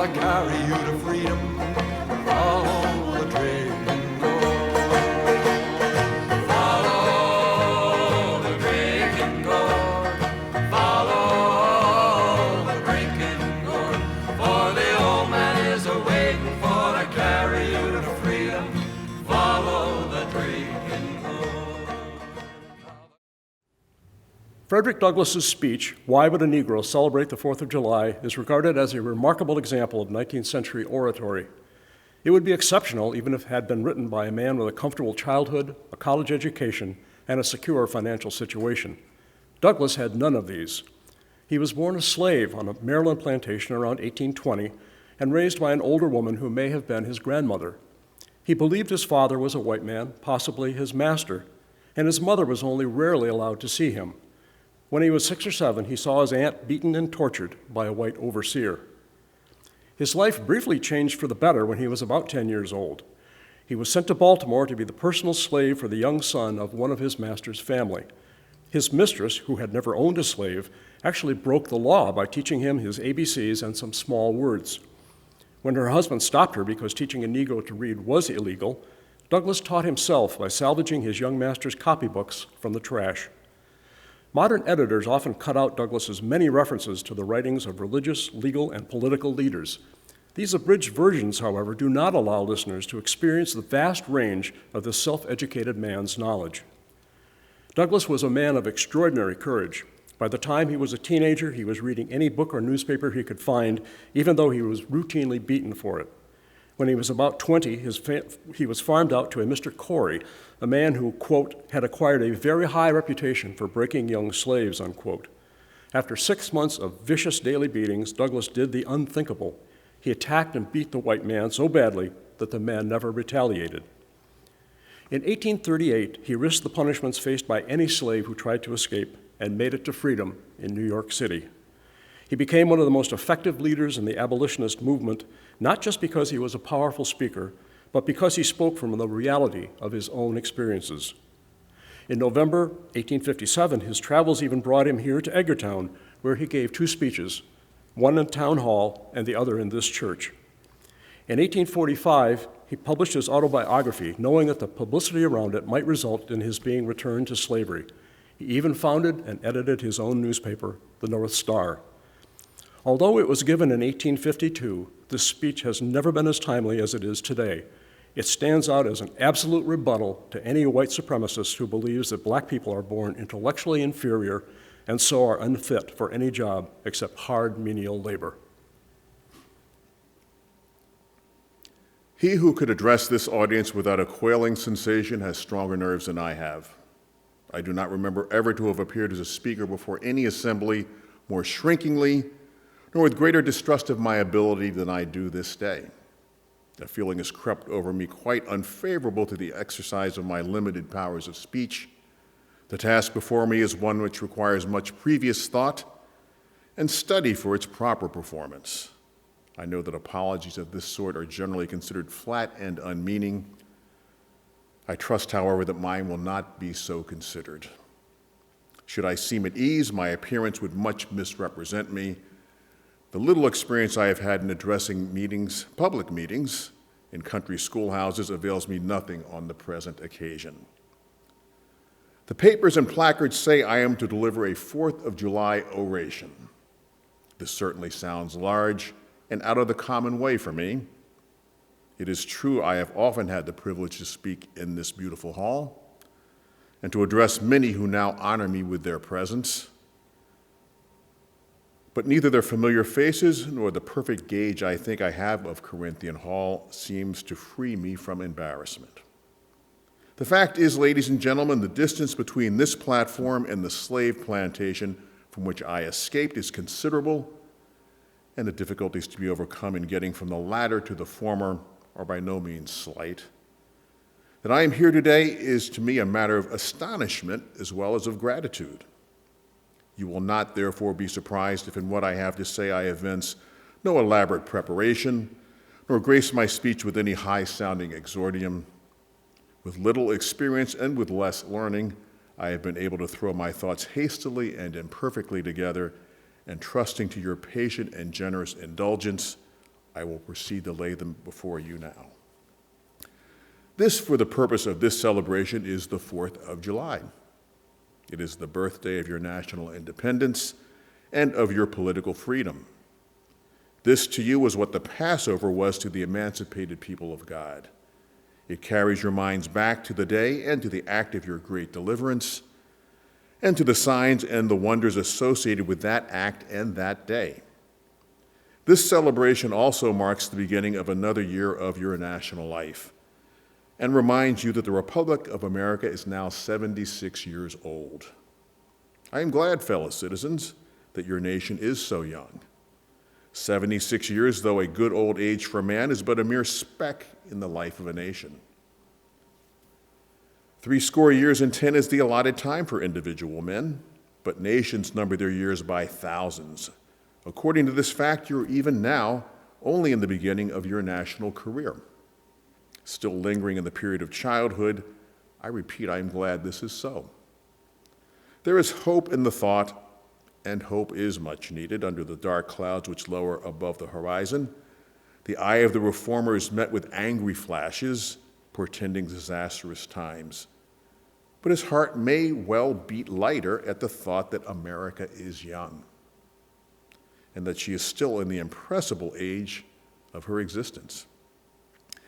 to carry you to freedom. Follow the Dragon Lord. Follow the Dragon Lord. Follow the Dragon Lord. For the old man is a-waiting for to carry you to freedom. Follow the Dragon Lord. Frederick Douglass's speech, "Why Would a Negro Celebrate the 4th of July?" is regarded as a remarkable example of 19th century oratory. It would be exceptional even if it had been written by a man with a comfortable childhood, a college education, and a secure financial situation. Douglass had none of these. He was born a slave on a Maryland plantation around 1820 and raised by an older woman who may have been his grandmother. He believed his father was a white man, possibly his master, and his mother was only rarely allowed to see him. When he was 6 or 7, he saw his aunt beaten and tortured by a white overseer. His life briefly changed for the better when he was about 10 years old. He was sent to Baltimore to be the personal slave for the young son of one of his master's family. His mistress, who had never owned a slave, actually broke the law by teaching him his ABCs and some small words. When her husband stopped her because teaching a Negro to read was illegal, Douglass taught himself by salvaging his young master's copybooks from the trash. Modern editors often cut out Douglass's many references to the writings of religious, legal, and political leaders. These abridged versions, however, do not allow listeners to experience the vast range of this self-educated man's knowledge. Douglass was a man of extraordinary courage. By the time he was a teenager, he was reading any book or newspaper he could find, even though he was routinely beaten for it. When he was about 20, he was farmed out to a Mr. Corey, a man who, quote, had acquired a very high reputation for breaking young slaves, unquote. After 6 months of vicious daily beatings, Douglass did the unthinkable. He attacked and beat the white man so badly that the man never retaliated. In 1838, he risked the punishments faced by any slave who tried to escape and made it to freedom in New York City. He became one of the most effective leaders in the abolitionist movement, not just because he was a powerful speaker, but because he spoke from the reality of his own experiences. In November 1857, his travels even brought him here to Edgartown, where he gave 2 speeches, one in Town Hall and the other in this church. In 1845, he published his autobiography, knowing that the publicity around it might result in his being returned to slavery. He even founded and edited his own newspaper, the North Star. Although it was given in 1852, this speech has never been as timely as it is today. It stands out as an absolute rebuttal to any white supremacist who believes that black people are born intellectually inferior and so are unfit for any job except hard menial labor. He who could address this audience without a quailing sensation has stronger nerves than I have. I do not remember ever to have appeared as a speaker before any assembly more shrinkingly, nor with greater distrust of my ability than I do this day. A feeling has crept over me quite unfavorable to the exercise of my limited powers of speech. The task before me is one which requires much previous thought and study for its proper performance. I know that apologies of this sort are generally considered flat and unmeaning. I trust, however, that mine will not be so considered. Should I seem at ease, my appearance would much misrepresent me. The little experience I have had in addressing meetings, public meetings, in country schoolhouses avails me nothing on the present occasion. The papers and placards say I am to deliver a 4th of July oration. This certainly sounds large and out of the common way for me. It is true I have often had the privilege to speak in this beautiful hall and to address many who now honor me with their presence. But neither their familiar faces nor the perfect gauge I think I have of Corinthian Hall seems to free me from embarrassment. The fact is, ladies and gentlemen, the distance between this platform and the slave plantation from which I escaped is considerable, and the difficulties to be overcome in getting from the latter to the former are by no means slight. That I am here today is to me a matter of astonishment as well as of gratitude. You will not, therefore, be surprised if in what I have to say I evince no elaborate preparation, nor grace my speech with any high-sounding exordium. With little experience and with less learning, I have been able to throw my thoughts hastily and imperfectly together, and trusting to your patient and generous indulgence, I will proceed to lay them before you now. This, for the purpose of this celebration, is the 4th of July. It is the birthday of your national independence and of your political freedom. This to you was what the Passover was to the emancipated people of God. It carries your minds back to the day and to the act of your great deliverance, and to the signs and the wonders associated with that act and that day. This celebration also marks the beginning of another year of your national life, and reminds you that the Republic of America is now 76 years old. I am glad, fellow citizens, that your nation is so young. 76 years, though a good old age for a man, is but a mere speck in the life of a nation. 70 years and 10 is the allotted time for individual men, but nations number their years by thousands. According to this fact, you're even now only in the beginning of your national career. Still lingering in the period of childhood, I repeat, I am glad this is so. There is hope in the thought, and hope is much needed under the dark clouds which lower above the horizon. The eye of the reformer is met with angry flashes, portending disastrous times. But his heart may well beat lighter at the thought that America is young, and that she is still in the impressible age of her existence.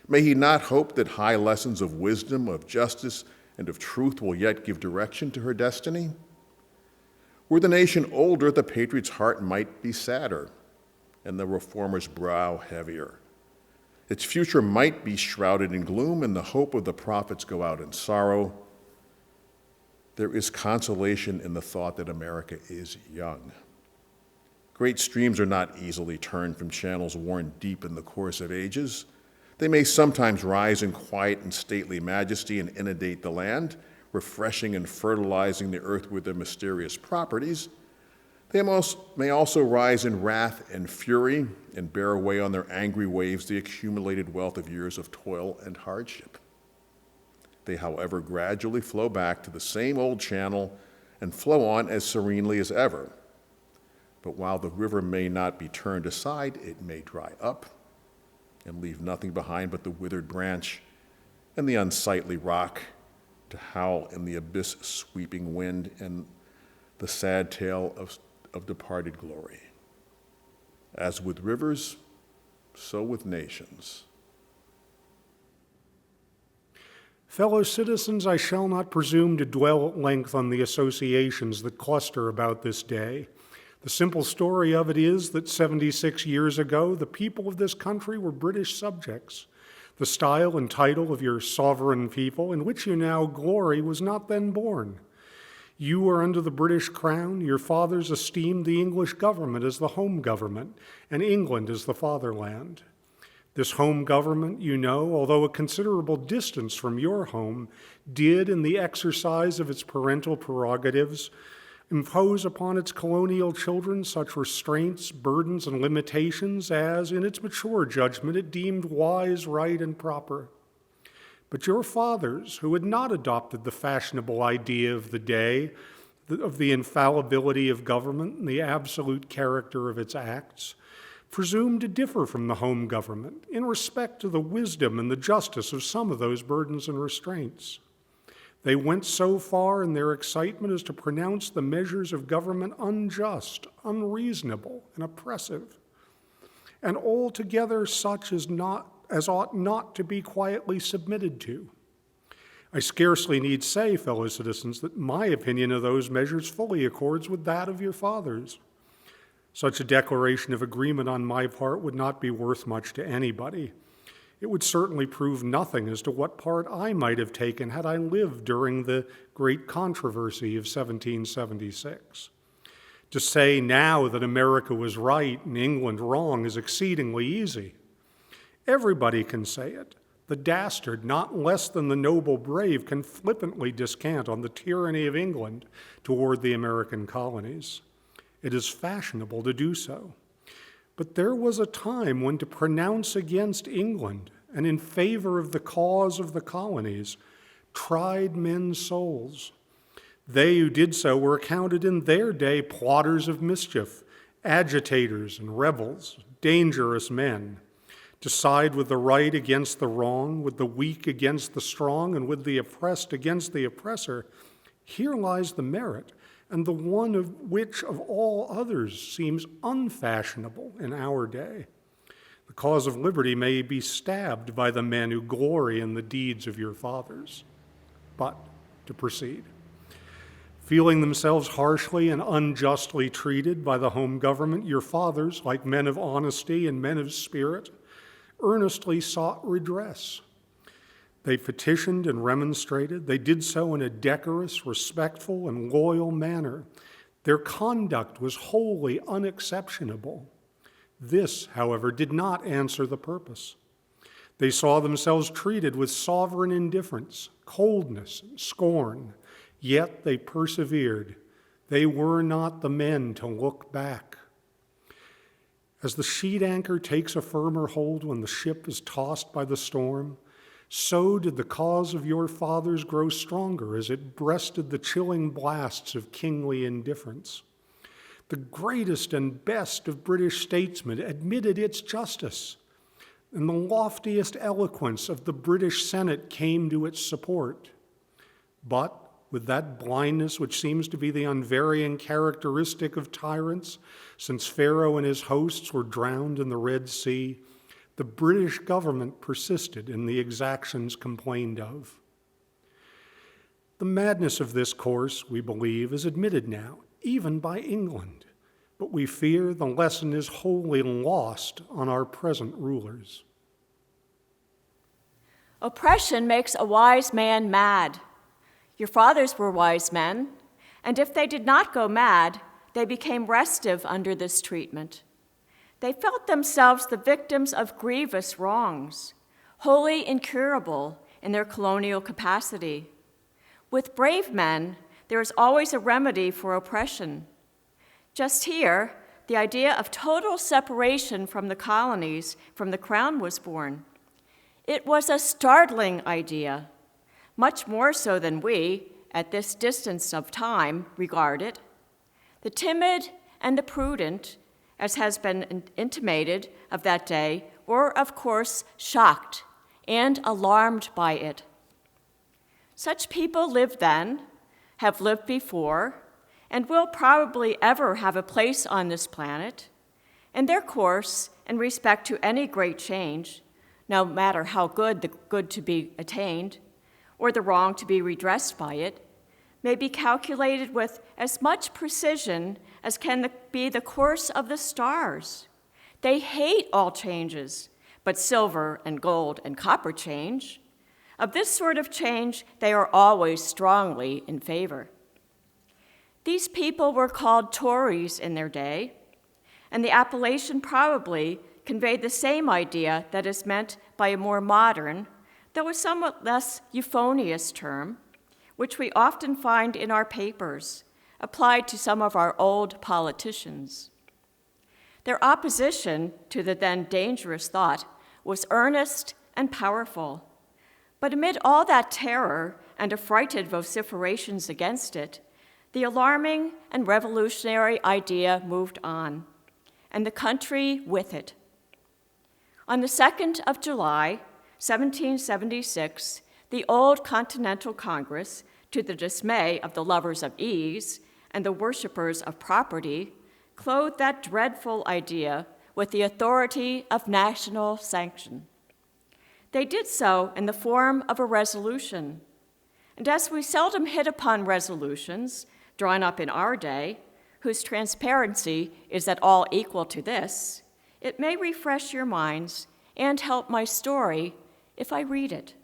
May he not hope that high lessons of wisdom, of justice, and of truth will yet give direction to her destiny? Were the nation older, the patriot's heart might be sadder, and the reformer's brow heavier. Its future might be shrouded in gloom, and the hope of the prophets go out in sorrow. There is consolation in the thought that America is young. Great streams are not easily turned from channels worn deep in the course of ages. They may sometimes rise in quiet and stately majesty and inundate the land, refreshing and fertilizing the earth with their mysterious properties. They may also rise in wrath and fury and bear away on their angry waves the accumulated wealth of years of toil and hardship. They, however, gradually flow back to the same old channel and flow on as serenely as ever. But while the river may not be turned aside, it may dry up and leave nothing behind but the withered branch and the unsightly rock to howl in the abyss-sweeping wind and the sad tale of departed glory. As with rivers, so with nations. Fellow citizens, I shall not presume to dwell at length on the associations that cluster about this day. The simple story of it is that 76 years ago, the people of this country were British subjects. The style and title of your sovereign people, in which you now glory, was not then born. You were under the British crown. Your fathers esteemed the English government as the home government, and England as the fatherland. This home government, you know, although a considerable distance from your home, did, in the exercise of its parental prerogatives, impose upon its colonial children such restraints, burdens, and limitations as, in its mature judgment, it deemed wise, right, and proper. But your fathers, who had not adopted the fashionable idea of the day, of the infallibility of government and the absolute character of its acts, presumed to differ from the home government in respect to the wisdom and the justice of some of those burdens and restraints. They went so far in their excitement as to pronounce the measures of government unjust, unreasonable, and oppressive, and altogether such as ought not to be quietly submitted to. I scarcely need say, fellow citizens, that my opinion of those measures fully accords with that of your fathers. Such a declaration of agreement on my part would not be worth much to anybody. It would certainly prove nothing as to what part I might have taken had I lived during the great controversy of 1776. To say now that America was right and England wrong is exceedingly easy. Everybody can say it. The dastard, not less than the noble brave, can flippantly descant on the tyranny of England toward the American colonies. It is fashionable to do so. But there was a time when to pronounce against England and in favor of the cause of the colonies tried men's souls. They who did so were accounted in their day plotters of mischief, agitators and rebels, dangerous men. to side with the right against the wrong, with the weak against the strong, and with the oppressed against the oppressor, here lies the merit, and the one of which of all others seems unfashionable in our day. The cause of liberty may be stabbed by the men who glory in the deeds of your fathers. But to proceed. Feeling themselves harshly and unjustly treated by the home government, your fathers, like men of honesty and men of spirit, earnestly sought redress. They petitioned and remonstrated. They did so in a decorous, respectful, and loyal manner. Their conduct was wholly unexceptionable. This, however, did not answer the purpose. They saw themselves treated with sovereign indifference, coldness, and scorn, yet they persevered. They were not the men to look back. As the sheet anchor takes a firmer hold when the ship is tossed by the storm, so did the cause of your fathers grow stronger as it breasted the chilling blasts of kingly indifference. The greatest and best of British statesmen admitted its justice, and the loftiest eloquence of the British Senate came to its support. But with that blindness which seems to be the unvarying characteristic of tyrants, since Pharaoh and his hosts were drowned in the Red Sea, the British government persisted in the exactions complained of. The madness of this course, we believe, is admitted now, even by England, but we fear the lesson is wholly lost on our present rulers. Oppression makes a wise man mad. Your fathers were wise men, and if they did not go mad, they became restive under this treatment. They felt themselves the victims of grievous wrongs, wholly incurable in their colonial capacity. With brave men, there is always a remedy for oppression. Just here, the idea of total separation from the colonies, from the crown, was born. It was a startling idea, much more so than we, at this distance of time, regard it. The timid and the prudent, as has been intimated of that day, were, of course, shocked and alarmed by it. Such people lived then, have lived before, and will probably ever have a place on this planet, and their course in respect to any great change, no matter how good the good to be attained, or the wrong to be redressed by it, may be calculated with as much precision as can be the course of the stars. They hate all changes, but silver and gold and copper change. Of this sort of change, they are always strongly in favor. These people were called Tories in their day, and the appellation probably conveyed the same idea that is meant by a more modern, though a somewhat less euphonious term, which we often find in our papers, applied to some of our old politicians. Their opposition to the then dangerous thought was earnest and powerful, but amid all that terror and affrighted vociferations against it, the alarming and revolutionary idea moved on, and the country with it. On the 2nd of July, 1776, the old Continental Congress, to the dismay of the lovers of ease and the worshipers of property, clothed that dreadful idea with the authority of national sanction. They did so in the form of a resolution, and as we seldom hit upon resolutions drawn up in our day, whose transparency is at all equal to this, it may refresh your minds and help my story if I read it.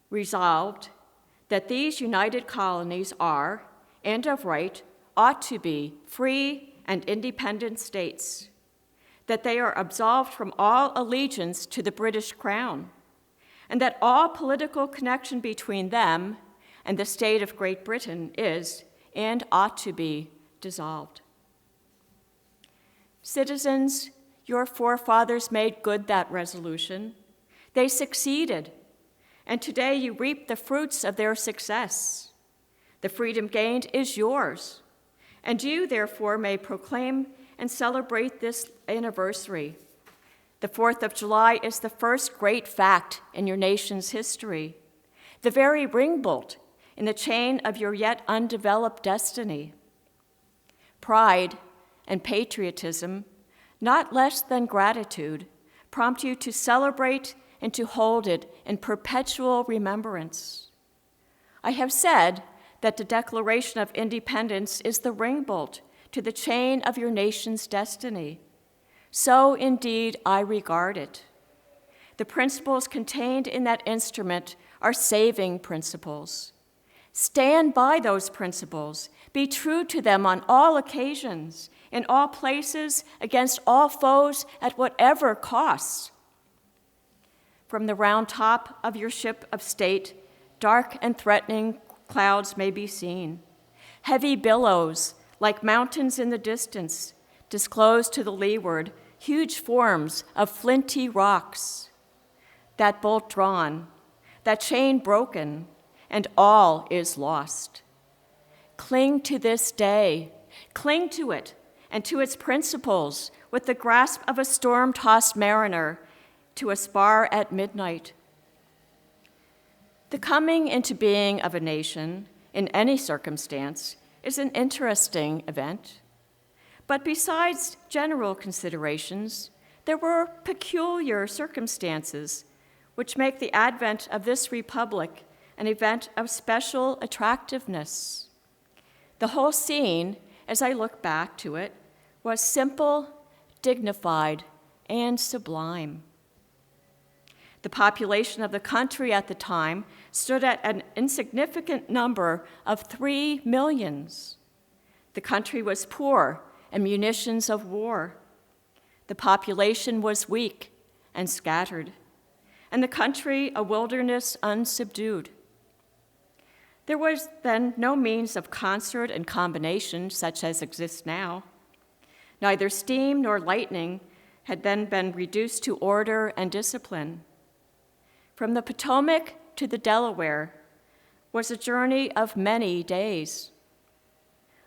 Resolved that these united colonies are, and of right, ought to be free and independent states, that they are absolved from all allegiance to the British Crown, and that all political connection between them and the state of Great Britain is, and ought to be, dissolved. Citizens, your forefathers made good that resolution. They succeeded, and today you reap the fruits of their success. The freedom gained is yours, and you, therefore, may proclaim and celebrate this anniversary. The 4th of July is the first great fact in your nation's history, the very ring bolt in the chain of your yet undeveloped destiny. Pride and patriotism, not less than gratitude, prompt you to celebrate and to hold it in perpetual remembrance. I have said that the Declaration of Independence is the ring bolt to the chain of your nation's destiny. So indeed I regard it. The principles contained in that instrument are saving principles. Stand by those principles. Be true to them on all occasions, in all places, against all foes, at whatever cost. From the round top of your ship of state, dark and threatening clouds may be seen. Heavy billows, like mountains in the distance, disclose to the leeward huge forms of flinty rocks. That bolt drawn, that chain broken, and all is lost. Cling to this day, cling to it and to its principles with the grasp of a storm-tossed mariner to a spar at midnight. The coming into being of a nation, in any circumstance, is an interesting event. But besides general considerations, there were peculiar circumstances which make the advent of this republic an event of special attractiveness. The whole scene, as I look back to it, was simple, dignified, and sublime. The population of the country at the time stood at an insignificant number of 3 millions. The country was poor in munitions of war. The population was weak and scattered, and the country a wilderness unsubdued. There was then no means of concert and combination such as exists now. Neither steam nor lightning had then been reduced to order and discipline. From the Potomac to the Delaware was a journey of many days.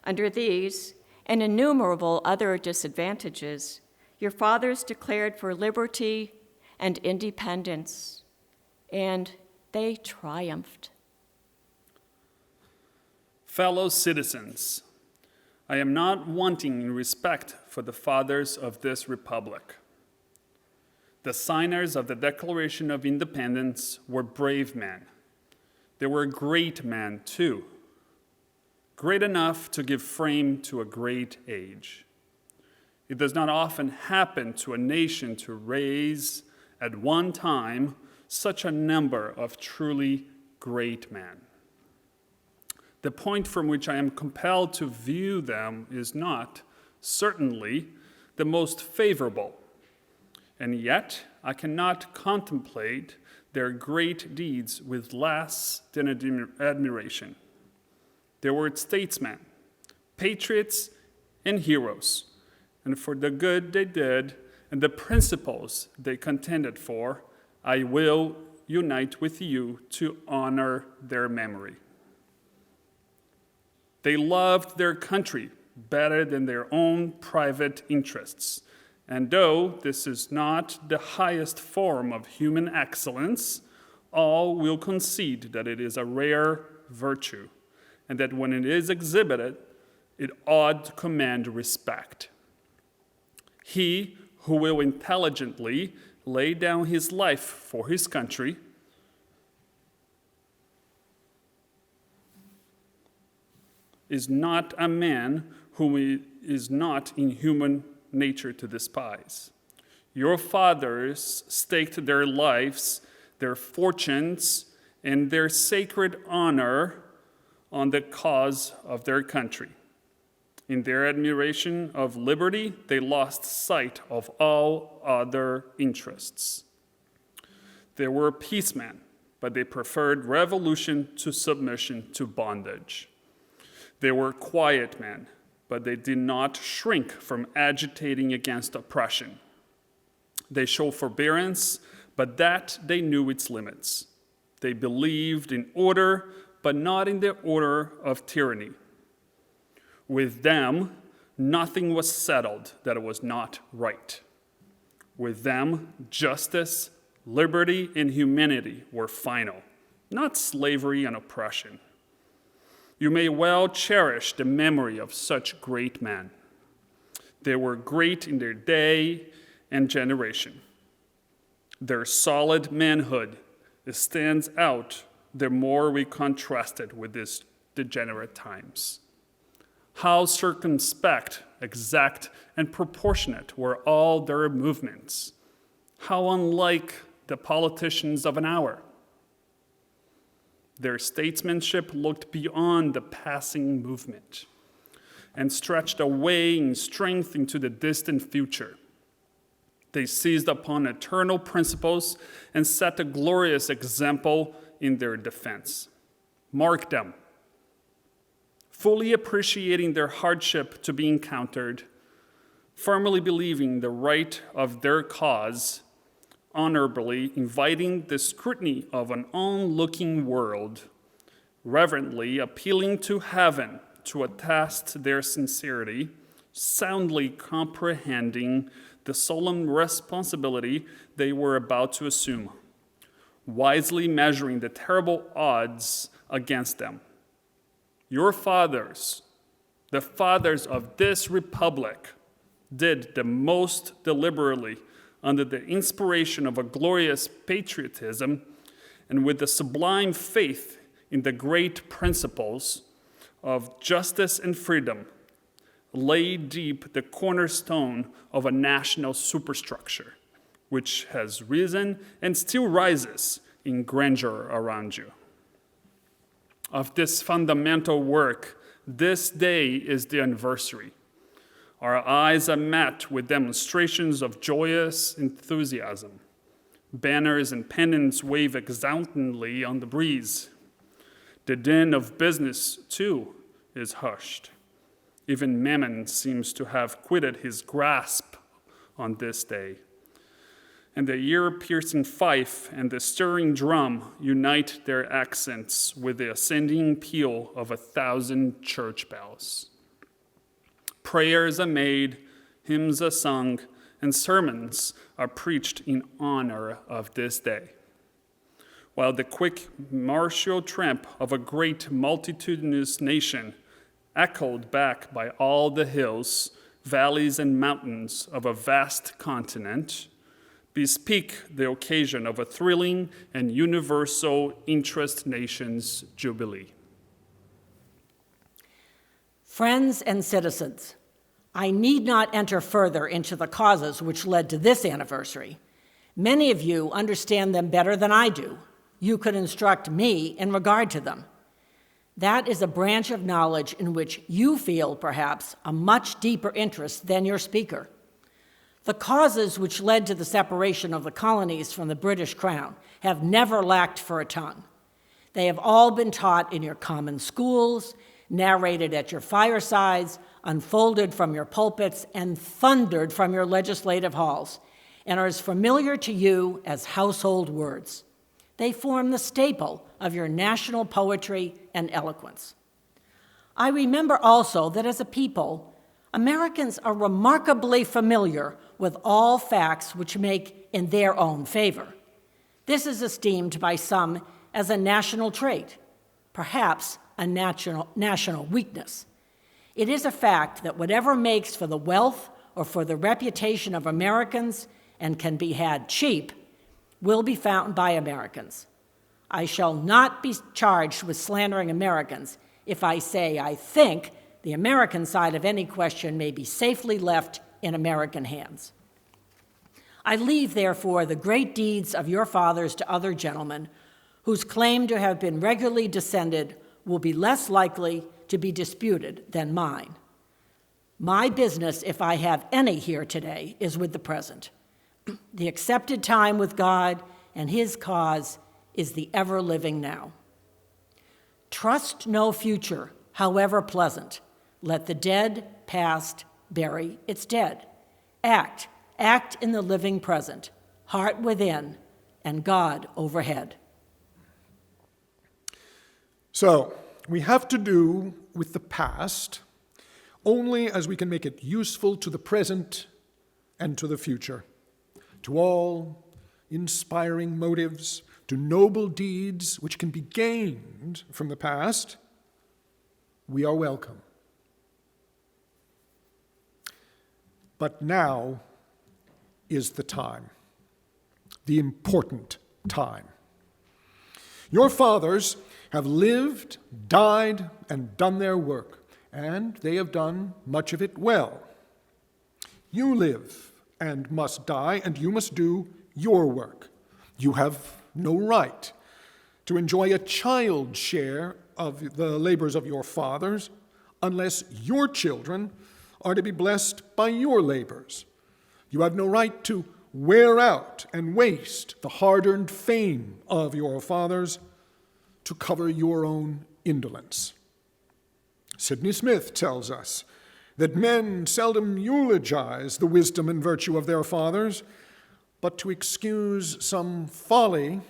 Under these and innumerable other disadvantages, your fathers declared for liberty and independence, and they triumphed. Fellow citizens, I am not wanting in respect for the fathers of this republic. The signers of the Declaration of Independence were brave men. They were great men, too, great enough to give frame to a great age. It does not often happen to a nation to raise at one time such a number of truly great men. The point from which I am compelled to view them is not, certainly, the most favorable, and yet I cannot contemplate their great deeds with less than admiration. They were statesmen, patriots, and heroes, and for the good they did and the principles they contended for, I will unite with you to honor their memory. They loved their country better than their own private interests. And though this is not the highest form of human excellence, all will concede that it is a rare virtue, and that when it is exhibited, it ought to command respect. He who will intelligently lay down his life for his country is not a man whom it is not in human nature to despise. Your fathers staked their lives, their fortunes, and their sacred honor on the cause of their country. In their admiration of liberty, they lost sight of all other interests. They were peacemen, but they preferred revolution to submission to bondage. They were quiet men, but they did not shrink from agitating against oppression. They showed forbearance, but that they knew its limits. They believed in order, but not in the order of tyranny. With them, nothing was settled that was not right. With them, justice, liberty, and humanity were final, not slavery and oppression. You may well cherish the memory of such great men. They were great in their day and generation. Their solid manhood stands out the more we contrast it with these degenerate times. How circumspect, exact, and proportionate were all their movements. How unlike the politicians of an hour. Their statesmanship looked beyond the passing movement and stretched away in strength into the distant future. They seized upon eternal principles and set a glorious example in their defense. Mark them, fully appreciating their hardship to be encountered, firmly believing the right of their cause, honorably inviting the scrutiny of an onlooking world, reverently appealing to heaven to attest their sincerity, soundly comprehending the solemn responsibility they were about to assume, wisely measuring the terrible odds against them. Your fathers, the fathers of this republic, did the most deliberately under the inspiration of a glorious patriotism and with the sublime faith in the great principles of justice and freedom, lay deep the cornerstone of a national superstructure, which has risen and still rises in grandeur around you. Of this fundamental work, this day is the anniversary. Our eyes are met with demonstrations of joyous enthusiasm. Banners and pennants wave exultantly on the breeze. The din of business, too, is hushed. Even Mammon seems to have quitted his grasp on this day. And the ear-piercing fife and the stirring drum unite their accents with the ascending peal of 1,000 church bells. Prayers are made, hymns are sung, and sermons are preached in honor of this day. While the quick martial tramp of a great multitudinous nation, echoed back by all the hills, valleys, and mountains of a vast continent, bespeak the occasion of a thrilling and universal interest nation's jubilee. Friends and citizens, I need not enter further into the causes which led to this anniversary. Many of you understand them better than I do. You could instruct me in regard to them. That is a branch of knowledge in which you feel, perhaps, a much deeper interest than your speaker. The causes which led to the separation of the colonies from the British Crown have never lacked for a tongue. They have all been taught in your common schools, narrated at your firesides, unfolded from your pulpits, and thundered from your legislative halls, and are as familiar to you as household words. They form the staple of your national poetry and eloquence. I remember also that as a people, Americans are remarkably familiar with all facts which make in their own favor. This is esteemed by some as a national trait, perhaps a national weakness. It is a fact that whatever makes for the wealth or for the reputation of Americans and can be had cheap will be found by Americans. I shall not be charged with slandering Americans if I say I think the American side of any question may be safely left in American hands. I leave, therefore, the great deeds of your fathers to other gentlemen whose claim to have been regularly descended will be less likely to be disputed than mine. My business, if I have any here today, is with the present. The accepted time with God and his cause is the ever-living now. Trust no future, however pleasant. Let the dead past bury its dead. Act in the living present, heart within, and God overhead. So, we have to do with the past only as we can make it useful to the present and to the future. to all inspiring motives, to noble deeds which can be gained from the past, we are welcome. But now is the time, the important time. Your fathers have lived, died, and done their work, and they have done much of it well. You live and must die, and you must do your work. You have no right to enjoy a child's share of the labors of your fathers unless your children are to be blessed by your labors. You have no right to wear out and waste the hard-earned fame of your fathers to cover your own indolence. Sidney Smith tells us that men seldom eulogize the wisdom and virtue of their fathers, but to excuse some folly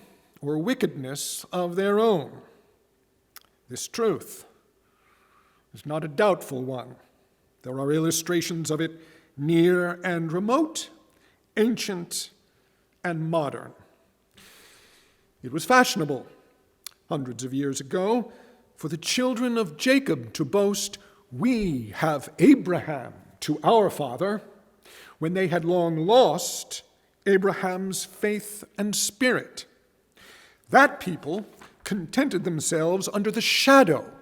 or wickedness of their own. This truth is not a doubtful one. There are illustrations of it near and remote, ancient and modern. It was fashionable hundreds of years ago for the children of Jacob to boast, "We have Abraham to our father," when they had long lost Abraham's faith and spirit. That people contented themselves under the shadow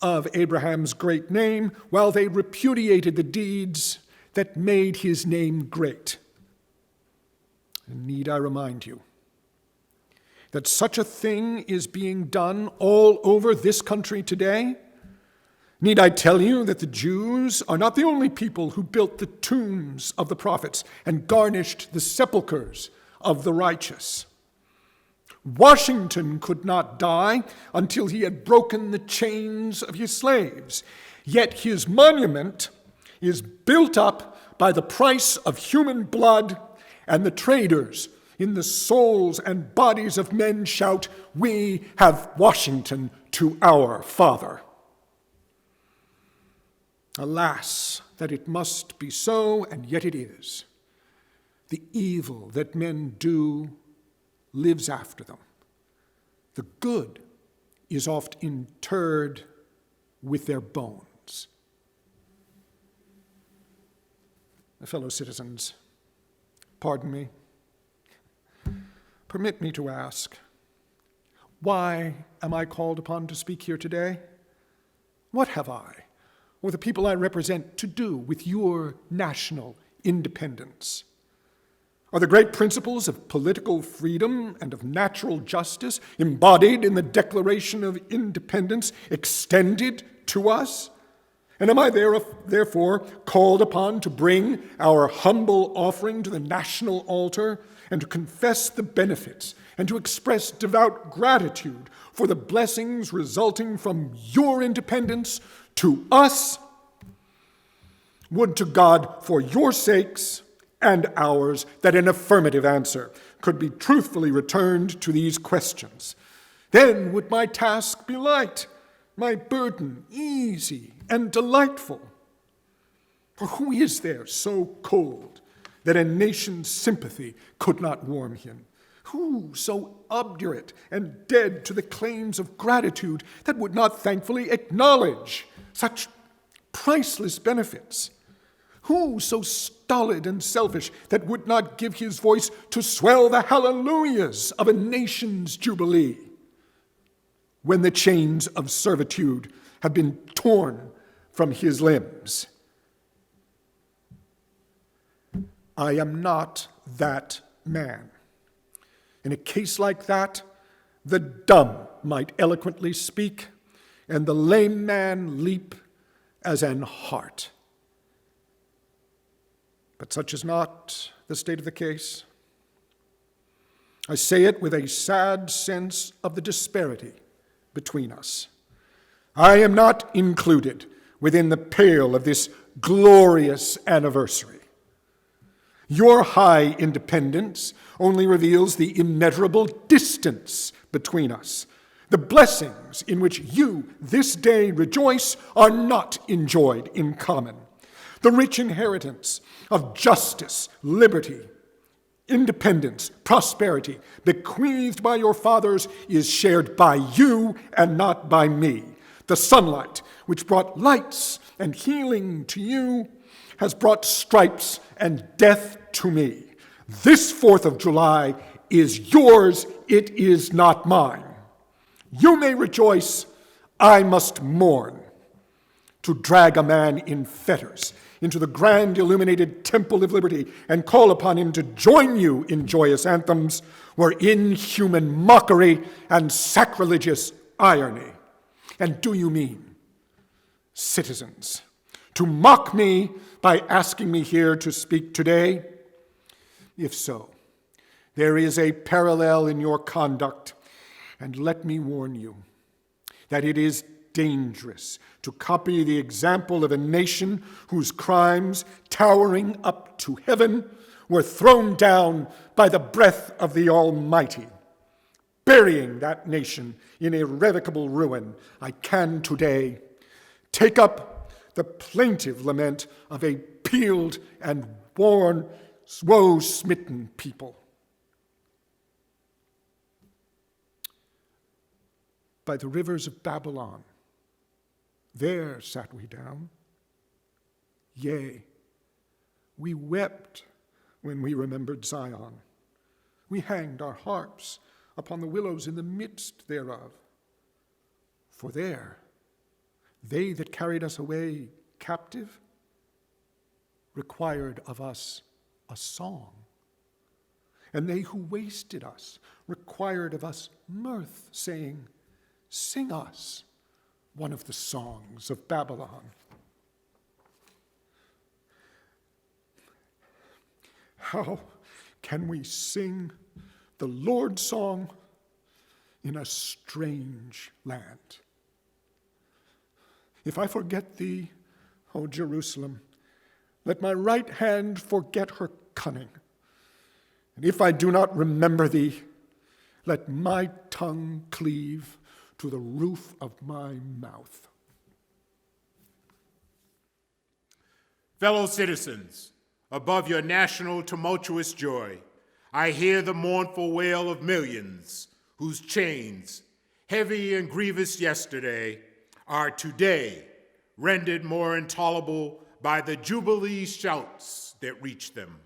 of Abraham's great name while they repudiated the deeds that made his name great. And need I remind you that such a thing is being done all over this country today? Need I tell you that the Jews are not the only people who built the tombs of the prophets and garnished the sepulchres of the righteous? Washington could not die until he had broken the chains of his slaves, yet his monument is built up by the price of human blood, and the traders in the souls and bodies of men shout, "We have Washington to our father." Alas, that it must be so, and yet it is. The evil that men do lives after them. The good is oft interred with their bones. Fellow citizens, pardon me. Permit me to ask, why am I called upon to speak here today? What have I, or the people I represent, to do with your national independence? Are the great principles of political freedom and of natural justice embodied in the Declaration of Independence extended to us? And am I therefore called upon to bring our humble offering to the national altar and to confess the benefits and to express devout gratitude for the blessings resulting from your independence to us? Would to God, for your sakes and ours, that an affirmative answer could be truthfully returned to these questions. Then would my task be light, my burden easy and delightful. For who is there so cold that a nation's sympathy could not warm him? Who so obdurate and dead to the claims of gratitude that would not thankfully acknowledge such priceless benefits? Who so stolid and selfish that would not give his voice to swell the hallelujahs of a nation's jubilee when the chains of servitude have been torn from his limbs? I am not that man. In a case like that, the dumb might eloquently speak, and the lame man leap as an hart. But such is not the state of the case. I say it with a sad sense of the disparity between us. I am not included within the pale of this glorious anniversary. Your high independence only reveals the immeasurable distance between us. The blessings in which you this day rejoice are not enjoyed in common. The rich inheritance of justice, liberty, independence, prosperity, bequeathed by your fathers, is shared by you and not by me. The sunlight, which brought lights and healing to you, has brought stripes and death to me. This 4th of July is yours, it is not mine. You may rejoice, I must mourn. To drag a man in fetters into the grand illuminated temple of liberty and call upon him to join you in joyous anthems were inhuman mockery and sacrilegious irony. And do you mean, citizens, to mock me by asking me here to speak today? If so, there is a parallel in your conduct, and let me warn you that it is dangerous to copy the example of a nation whose crimes, towering up to heaven, were thrown down by the breath of the Almighty. Burying that nation in irrevocable ruin, I can today take up the plaintive lament of a peeled and worn, woe-smitten people. By the rivers of Babylon, there sat we down. Yea, we wept when we remembered Zion. We hanged our harps upon the willows in the midst thereof. For there, they that carried us away captive required of us a song, and they who wasted us required of us mirth, saying, sing us one of the songs of Babylon. How can we sing the Lord's song in a strange land? If I forget thee, O Jerusalem, let my right hand forget her cunning. And if I do not remember thee, let my tongue cleave to the roof of my mouth. Fellow citizens, above your national tumultuous joy, I hear the mournful wail of millions whose chains, heavy and grievous yesterday, are today rendered more intolerable by the jubilee shouts that reach them.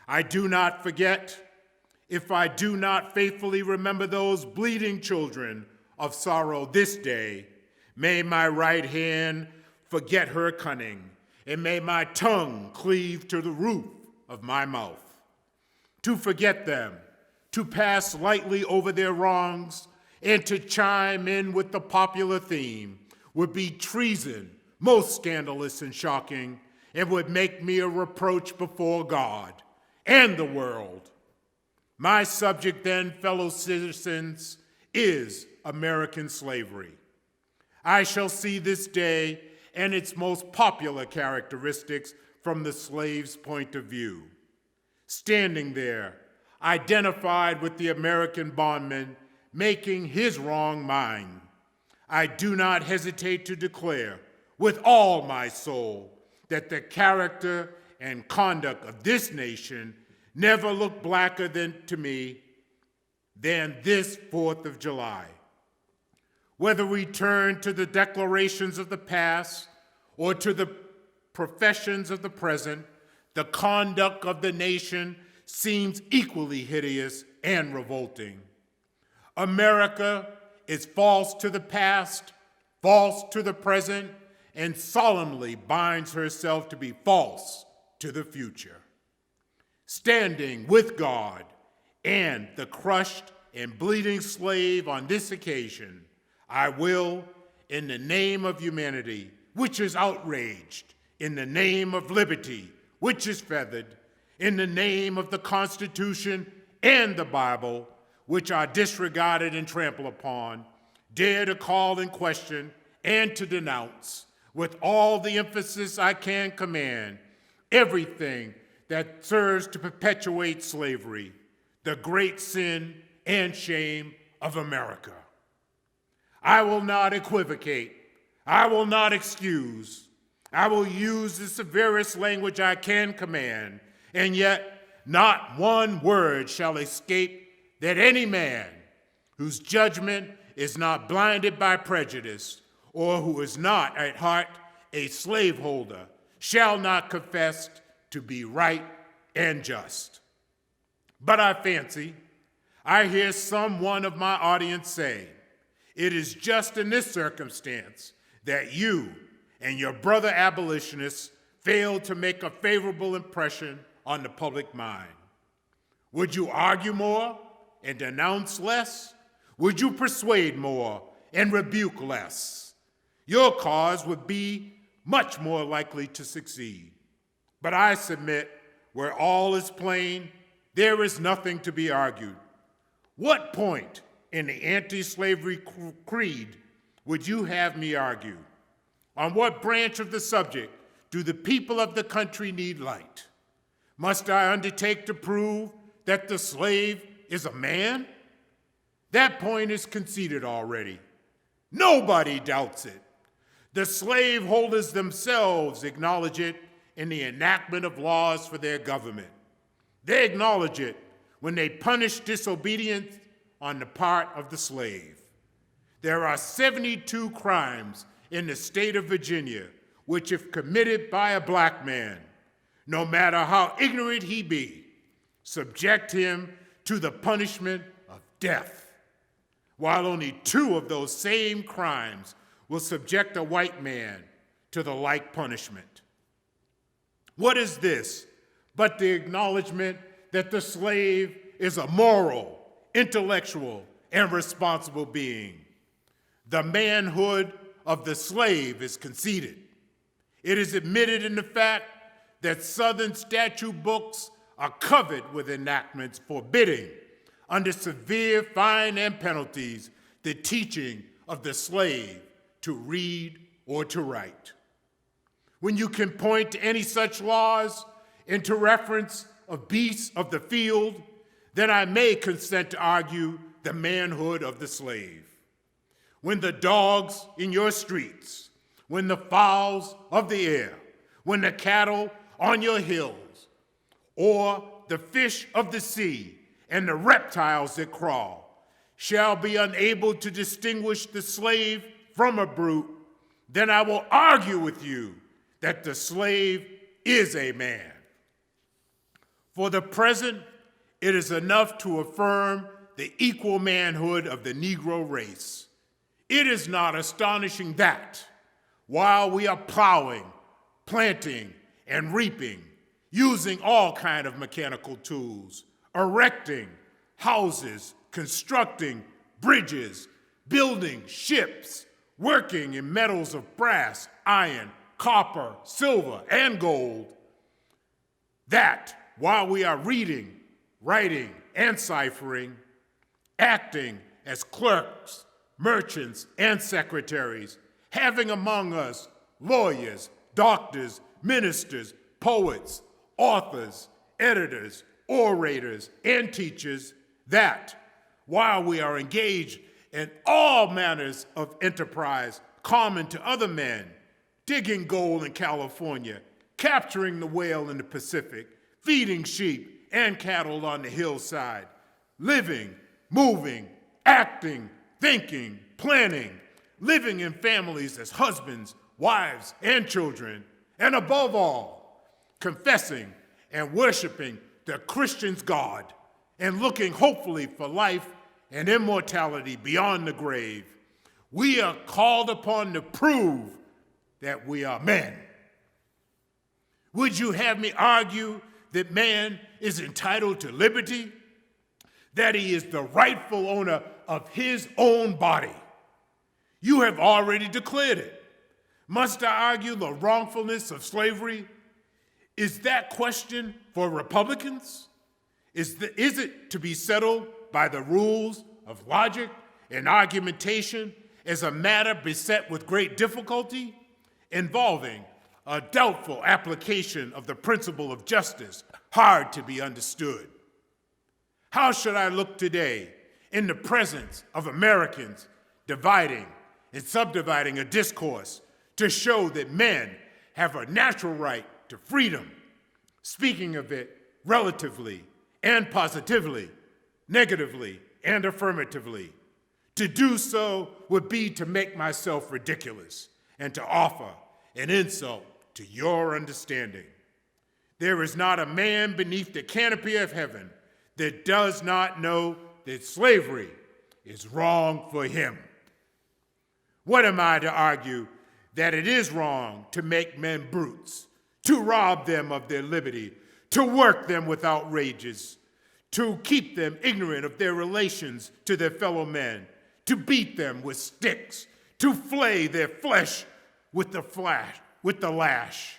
I do not forget, if I do not faithfully remember those bleeding children of sorrow this day, may my right hand forget her cunning, and may my tongue cleave to the roof of my mouth. To forget them, to pass lightly over their wrongs, and to chime in with the popular theme would be treason, most scandalous and shocking, and would make me a reproach before God and the world. My subject then, fellow citizens, is American slavery. I shall see this day and its most popular characteristics from the slave's point of view. Standing there, identified with the American bondman, making his wrong mine, I do not hesitate to declare with all my soul that the character and conduct of this nation never looked blacker to me than this 4th of July. Whether we turn to the declarations of the past or to the professions of the present, the conduct of the nation seems equally hideous and revolting. America is false to the past, false to the present, and solemnly binds herself to be false to the future. Standing with God and the crushed and bleeding slave on this occasion, I will, in the name of humanity, which is outraged, in the name of liberty, which is feathered, in the name of the Constitution and the Bible, which are disregarded and trampled upon, dare to call in question and to denounce, with all the emphasis I can command, everything that serves to perpetuate slavery, the great sin and shame of America. I will not equivocate. I will not excuse. I will use the severest language I can command, and yet not one word shall escape that any man whose judgment is not blinded by prejudice, or who is not at heart a slaveholder, shall not confess to be right and just. But I fancy I hear someone of my audience say, it is just in this circumstance that you and your brother abolitionists failed to make a favorable impression on the public mind. Would you argue more and denounce less? Would you persuade more and rebuke less? Your cause would be much more likely to succeed. But I submit, where all is plain, there is nothing to be argued. What point in the anti-slavery creed would you have me argue? On what branch of the subject do the people of the country need light? Must I undertake to prove that the slave is a man? That point is conceded already. Nobody doubts it. The slaveholders themselves acknowledge it in the enactment of laws for their government. They acknowledge it when they punish disobedience on the part of the slave. There are 72 crimes in the state of Virginia which, if committed by a black man, no matter how ignorant he be, subject him to the punishment of death, while only 2 of those same crimes will subject a white man to the like punishment. What is this but the acknowledgement that the slave is a moral, intellectual, and responsible being? The manhood of the slave is conceded. It is admitted in the fact that Southern statute books are covered with enactments forbidding, under severe fine and penalties, the teaching of the slave to read or to write. When you can point to any such laws into reference of beasts of the field, then I may consent to argue the manhood of the slave. When the dogs in your streets, when the fowls of the air, when the cattle on your hills, or the fish of the sea and the reptiles that crawl shall be unable to distinguish the slave from a brute, then I will argue with you that the slave is a man. For the present, it is enough to affirm the equal manhood of the Negro race. It is not astonishing that, while we are plowing, planting, and reaping, using all kinds of mechanical tools, erecting houses, constructing bridges, building ships, working in metals of brass, iron, copper, silver, and gold, that while we are reading, writing, and ciphering, acting as clerks, merchants, and secretaries, having among us lawyers, doctors, ministers, poets, authors, editors, orators, and teachers, that while we are engaged in all manners of enterprise common to other men, digging gold in California, capturing the whale in the Pacific, feeding sheep and cattle on the hillside, living, moving, acting, thinking, planning, living in families as husbands, wives, and children, and above all, confessing and worshiping the Christian's God and looking hopefully for life and immortality beyond the grave, we are called upon to prove that we are men. Would you have me argue that man is entitled to liberty, that he is the rightful owner of his own body? You have already declared it. Must I argue the wrongfulness of slavery? Is that question for Republicans? Is it to be settled by the rules of logic and argumentation as a matter beset with great difficulty, involving a doubtful application of the principle of justice, hard to be understood? How should I look today in the presence of Americans dividing and subdividing a discourse to show that men have a natural right to freedom, speaking of it relatively and positively, negatively and affirmatively. To do so would be to make myself ridiculous and to offer an insult to your understanding. There is not a man beneath the canopy of heaven that does not know that slavery is wrong for him. What am I to argue that it is wrong to make men brutes, to rob them of their liberty, to work them without wages, to keep them ignorant of their relations to their fellow men, to beat them with sticks, to flay their flesh with the lash,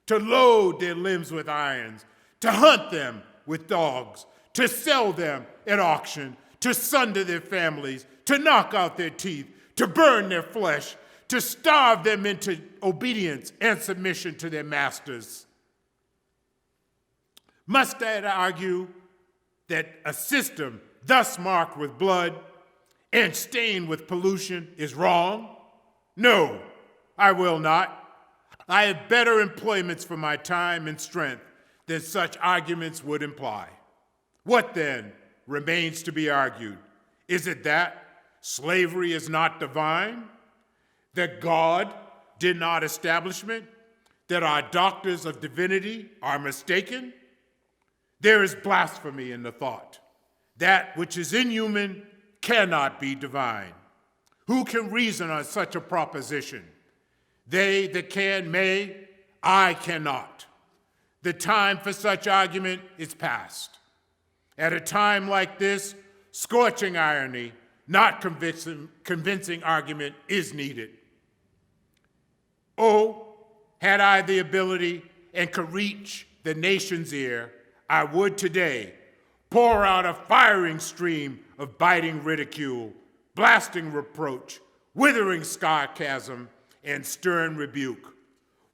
to load their limbs with irons, to hunt them with dogs, to sell them at auction, to sunder their families, to knock out their teeth, to burn their flesh, to starve them into obedience and submission to their masters. Must I argue that a system thus marked with blood and stained with pollution is wrong? No, I will not. I have better employments for my time and strength than such arguments would imply. What then remains to be argued? Is it that slavery is not divine? That God did not establish it? That our doctors of divinity are mistaken? There is blasphemy in the thought. That which is inhuman cannot be divine. Who can reason on such a proposition? They that can may, I cannot. The time for such argument is past. At a time like this, scorching irony, not convincing argument is needed. Oh, had I the ability and could reach the nation's ear, I would today pour out a firing stream of biting ridicule, blasting reproach, withering sarcasm, and stern rebuke.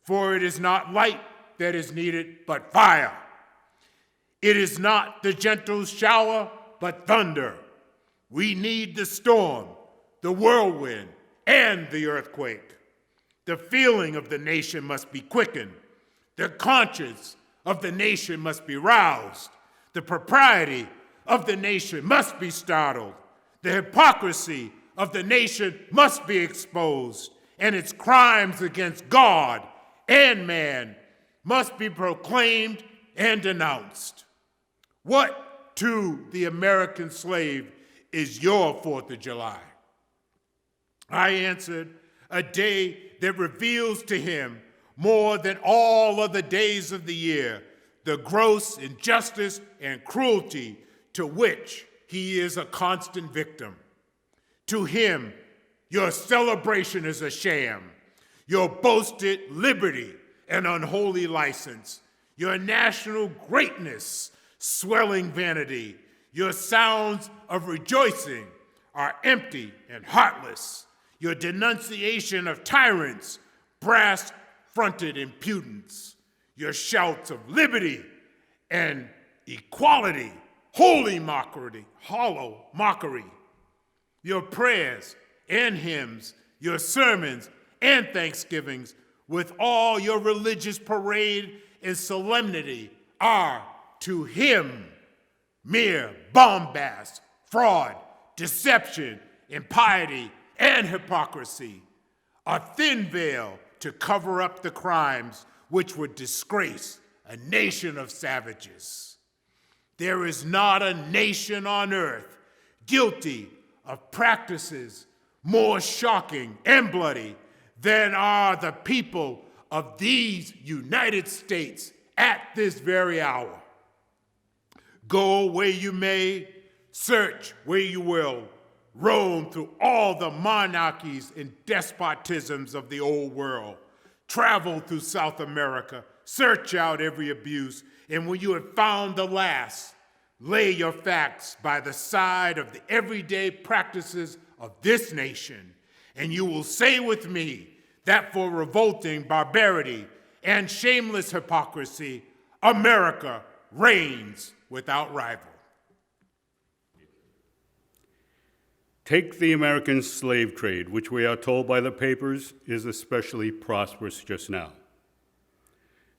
For it is not light that is needed, but fire. It is not the gentle shower, but thunder. We need the storm, the whirlwind, and the earthquake. The feeling of the nation must be quickened. The conscience of the nation must be roused. The propriety of the nation must be startled. The hypocrisy of the nation must be exposed, and its crimes against God and man must be proclaimed and denounced. What to the American slave is your 4th of July? I answered, a day that reveals to him more than all other days of the year the gross injustice and cruelty to which he is a constant victim. To him, your celebration is a sham, your boasted liberty an unholy license, your national greatness swelling vanity, your sounds of rejoicing are empty and heartless, your denunciation of tyrants, brass-fronted impudence, your shouts of liberty and equality, hollow mockery, your prayers and hymns, your sermons and thanksgivings, with all your religious parade and solemnity, are to him mere bombast, fraud, deception, impiety, and hypocrisy, a thin veil to cover up the crimes which would disgrace a nation of savages. There is not a nation on earth guilty of practices more shocking and bloody than are the people of these United States at this very hour. Go where you may, search where you will, roam through all the monarchies and despotisms of the old world, travel through South America, search out every abuse, and when you have found the last, lay your facts by the side of the everyday practices of this nation, and you will say with me that for revolting barbarity and shameless hypocrisy, America reigns without rival. Take the American slave trade, which we are told by the papers is especially prosperous just now.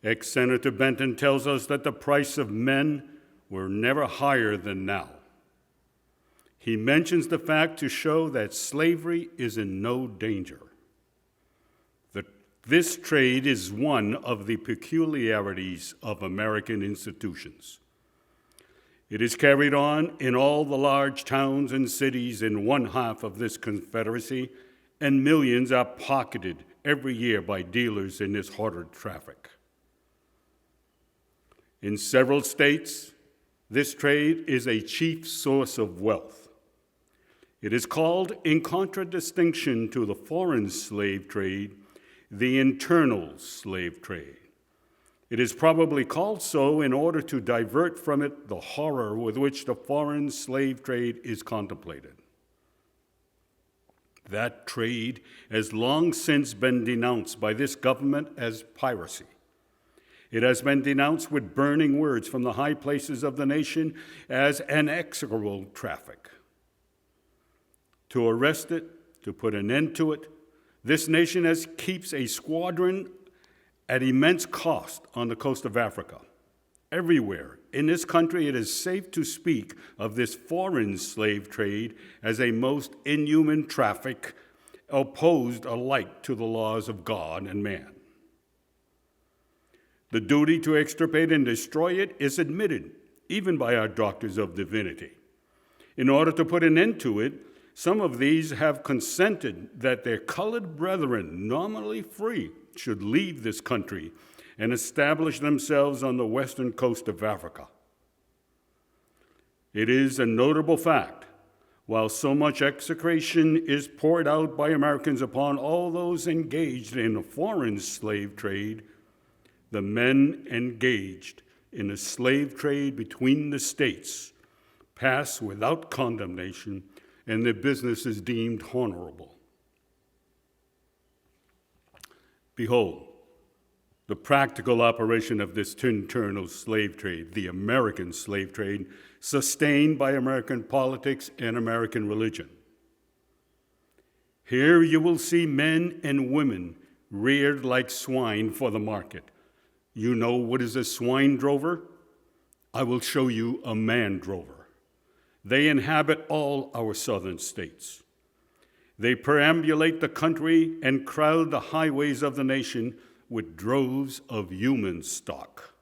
Ex-Senator Benton tells us that the price of men were never higher than now. He mentions the fact to show that slavery is in no danger. This trade is one of the peculiarities of American institutions. It is carried on in all the large towns and cities in one half of this Confederacy, and millions are pocketed every year by dealers in this horrid traffic. In several states, this trade is a chief source of wealth. It is called, in contradistinction to the foreign slave trade, the internal slave trade. It is probably called so in order to divert from it the horror with which the foreign slave trade is contemplated. That trade has long since been denounced by this government as piracy. It has been denounced with burning words from the high places of the nation as an execrable traffic. To arrest it, to put an end to it, this nation keeps a squadron at immense cost on the coast of Africa. Everywhere in this country, it is safe to speak of this foreign slave trade as a most inhuman traffic opposed alike to the laws of God and man. The duty to extirpate and destroy it is admitted, even by our doctors of divinity. In order to put an end to it, some of these have consented that their colored brethren, nominally free, should leave this country and establish themselves on the western coast of Africa. It is a notable fact, while so much execration is poured out by Americans upon all those engaged in the foreign slave trade, the men engaged in the slave trade between the states pass without condemnation, and their business is deemed honorable. Behold, the practical operation of this internal slave trade, the American slave trade, sustained by American politics and American religion. Here you will see men and women reared like swine for the market. You know what is a swine drover? I will show you a man drover. They inhabit all our southern states. They perambulate the country and crowd the highways of the nation with droves of human stock.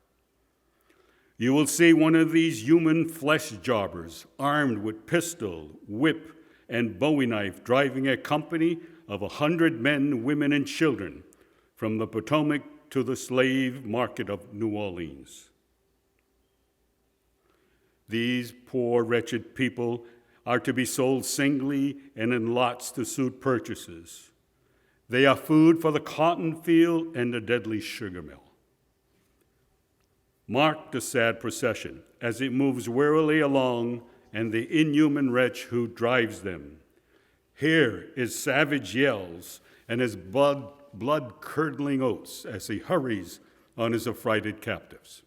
You will see one of these human flesh jobbers armed with pistol, whip, and bowie knife driving a company of 100 men, women, and children from the Potomac to the slave market of New Orleans. These poor, wretched people are to be sold singly and in lots to suit purchasers. They are food for the cotton field and the deadly sugar mill. Mark the sad procession as it moves wearily along and the inhuman wretch who drives them. Hear his savage yells and his blood-curdling oaths as he hurries on his affrighted captives.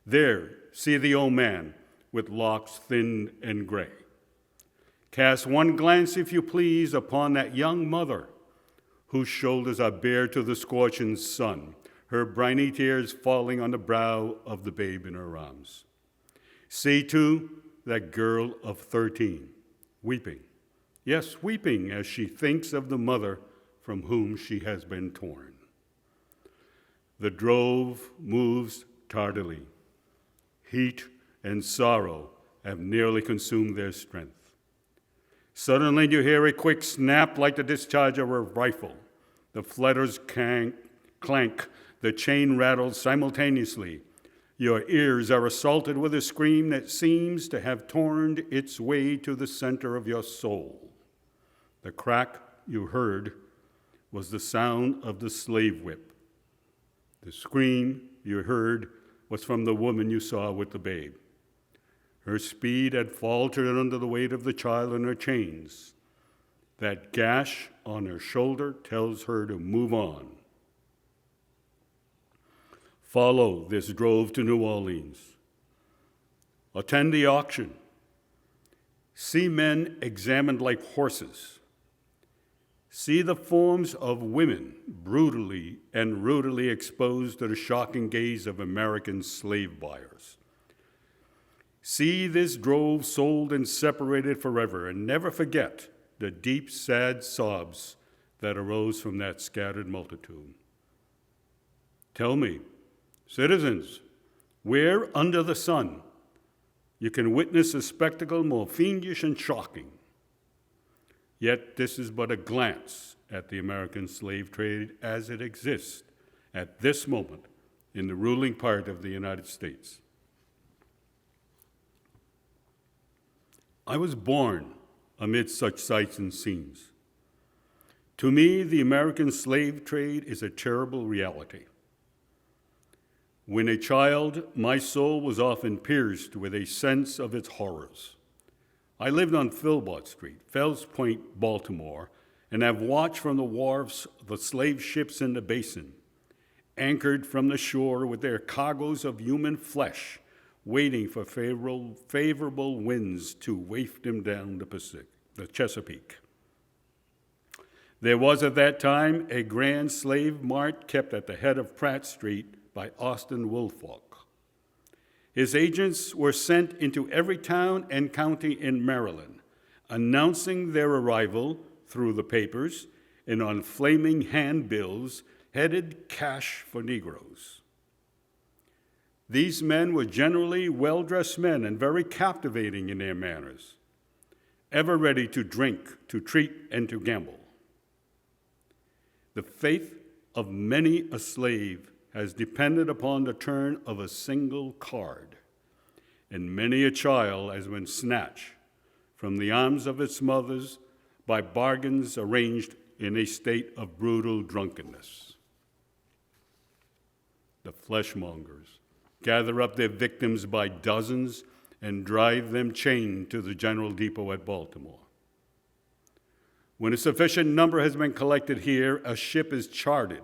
There, see the old man with locks thin and gray. Cast one glance, if you please, upon that young mother whose shoulders are bare to the scorching sun, her briny tears falling on the brow of the babe in her arms. See, too, that girl of 13, weeping. Yes, weeping as she thinks of the mother from whom she has been torn. The drove moves tardily. Heat and sorrow have nearly consumed their strength. Suddenly you hear a quick snap like the discharge of a rifle. The fetters clank, the chain rattles simultaneously. Your ears are assaulted with a scream that seems to have torn its way to the center of your soul. The crack you heard was the sound of the slave whip. The scream you heard was from the woman you saw with the babe. Her speed had faltered under the weight of the child and her chains. That gash on her shoulder tells her to move on. Follow this drove to New Orleans. Attend the auction. See men examined like horses. See the forms of women brutally and rudely exposed to the shocking gaze of American slave buyers. See this drove sold and separated forever, and never forget the deep, sad sobs that arose from that scattered multitude. Tell me, citizens, where under the sun you can witness a spectacle more fiendish and shocking? Yet this is but a glance at the American slave trade as it exists at this moment in the ruling part of the United States. I was born amid such sights and scenes. To me, the American slave trade is a terrible reality. When a child, my soul was often pierced with a sense of its horrors. I lived on Philbot Street, Fells Point, Baltimore, and have watched from the wharfs the slave ships in the basin, anchored from the shore with their cargoes of human flesh, waiting for favorable winds to waft them down the Chesapeake. There was at that time a grand slave mart kept at the head of Pratt Street by Austin Woolfolk. His agents were sent into every town and county in Maryland, announcing their arrival through the papers and on flaming handbills headed "Cash for Negroes." These men were generally well-dressed men and very captivating in their manners, ever ready to drink, to treat, and to gamble. The fate of many a slave has depended upon the turn of a single card, and many a child has been snatched from the arms of its mothers by bargains arranged in a state of brutal drunkenness. The fleshmongers gather up their victims by dozens and drive them chained to the General Depot at Baltimore. When a sufficient number has been collected here, a ship is chartered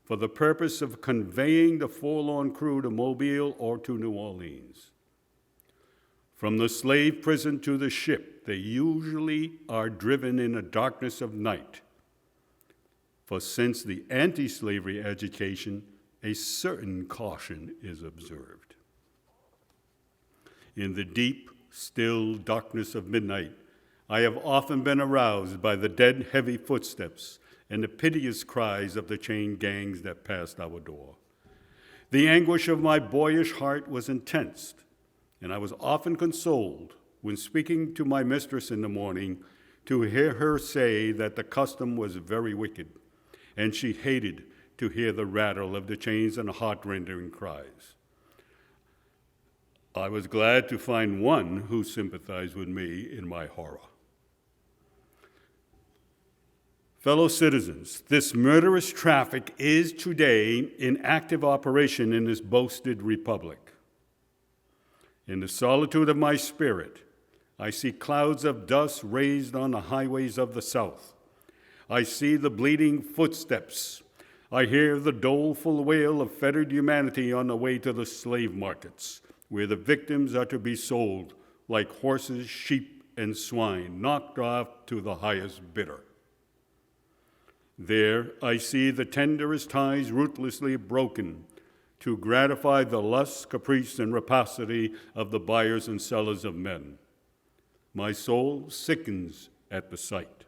for the purpose of conveying the forlorn crew to Mobile or to New Orleans. From the slave prison to the ship, they usually are driven in the darkness of night. For since the anti-slavery agitation, a certain caution is observed. In the deep, still darkness of midnight, I have often been aroused by the dead, heavy footsteps and the piteous cries of the chained gangs that passed our door. The anguish of my boyish heart was intense, and I was often consoled when speaking to my mistress in the morning to hear her say that the custom was very wicked, and she hated to hear the rattle of the chains and heart-rending cries. I was glad to find one who sympathized with me in my horror. Fellow citizens, this murderous traffic is today in active operation in this boasted republic. In the solitude of my spirit, I see clouds of dust raised on the highways of the South. I see the bleeding footsteps. I hear the doleful wail of fettered humanity on the way to the slave markets, where the victims are to be sold like horses, sheep, and swine, knocked off to the highest bidder. There I see the tenderest ties ruthlessly broken to gratify the lust, caprice, and rapacity of the buyers and sellers of men. My soul sickens at the sight.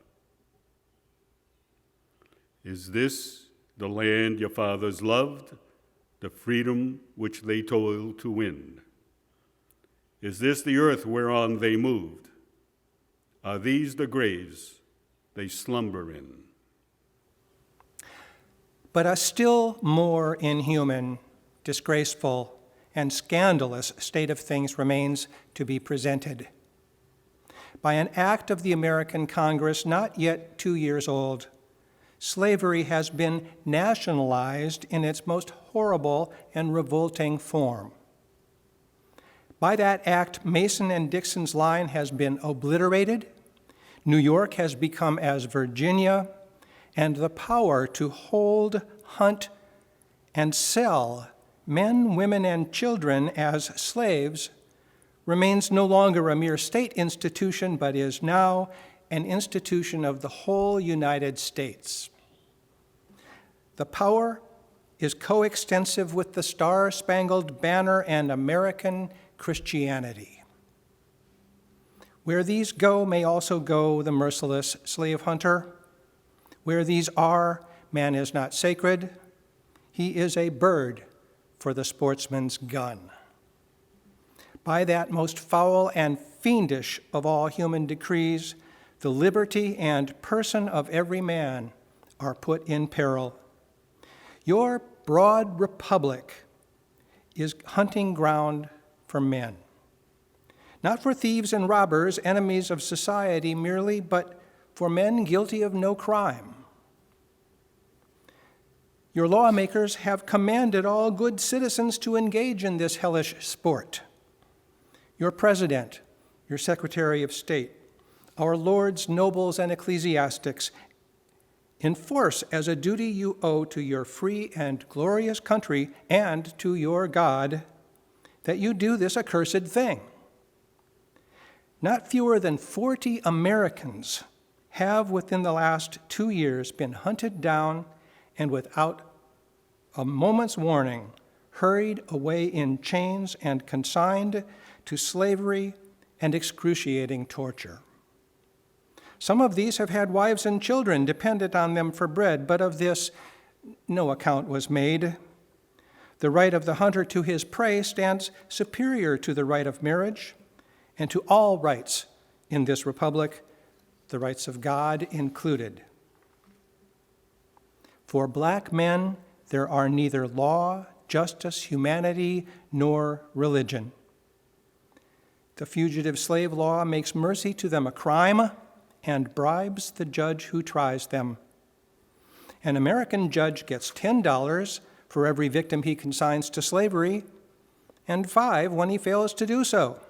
Is this the land your fathers loved, the freedom which they toiled to win? Is this the earth whereon they moved? Are these the graves they slumber in? But a still more inhuman, disgraceful, and scandalous state of things remains to be presented. By an act of the American Congress not yet 2 years old, slavery has been nationalized in its most horrible and revolting form. By that act, Mason and Dixon's line has been obliterated, New York has become as Virginia, and the power to hold, hunt, and sell men, women, and children as slaves remains no longer a mere state institution, but is now and institution of the whole United States. The power is coextensive with the Star-Spangled Banner and American Christianity. Where these go may also go the merciless slave hunter. Where these are, man is not sacred. He is a bird for the sportsman's gun. By that most foul and fiendish of all human decrees, the liberty and person of every man are put in peril. Your broad republic is hunting ground for men. Not for thieves and robbers, enemies of society merely, but for men guilty of no crime. Your lawmakers have commanded all good citizens to engage in this hellish sport. Your president, your secretary of state, our lords, nobles, and ecclesiastics enforce as a duty you owe to your free and glorious country and to your God that you do this accursed thing. Not fewer than 40 Americans have within the last 2 years been hunted down and without a moment's warning hurried away in chains and consigned to slavery and excruciating torture. Some of these have had wives and children dependent on them for bread, but of this no account was made. The right of the hunter to his prey stands superior to the right of marriage and to all rights in this republic, the rights of God included. For black men, there are neither law, justice, humanity, nor religion. The fugitive slave law makes mercy to them a crime and bribes the judge who tries them. An American judge gets $10 for every victim he consigns to slavery, and $5 when he fails to do so.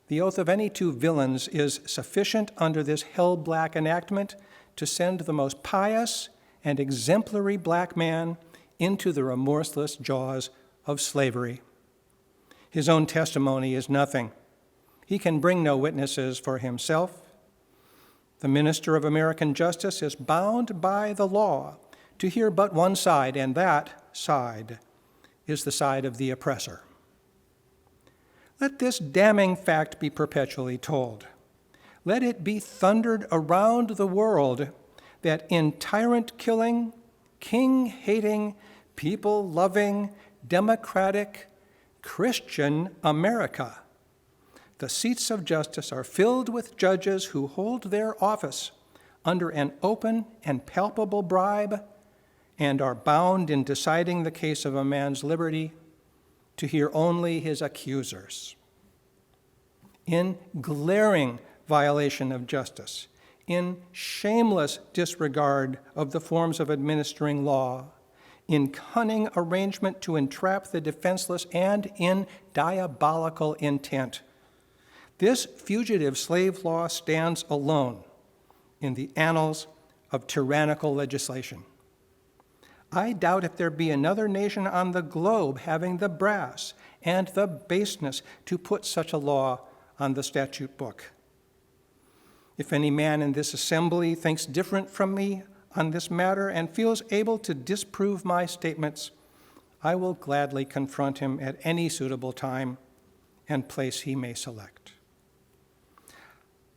The oath of any two villains is sufficient under this hell-black enactment to send the most pious and exemplary black man into the remorseless jaws of slavery. His own testimony is nothing. He can bring no witnesses for himself. The minister of American justice is bound by the law to hear but one side, and that side is the side of the oppressor. Let this damning fact be perpetually told. Let it be thundered around the world that in tyrant-killing, king-hating, people-loving, democratic, Christian America, the seats of justice are filled with judges who hold their office under an open and palpable bribe and are bound in deciding the case of a man's liberty to hear only his accusers. In glaring violation of justice, in shameless disregard of the forms of administering law, in cunning arrangement to entrap the defenseless, and in diabolical intent, this fugitive slave law stands alone in the annals of tyrannical legislation. I doubt if there be another nation on the globe having the brass and the baseness to put such a law on the statute book. If any man in this assembly thinks different from me on this matter and feels able to disprove my statements, I will gladly confront him at any suitable time and place he may select.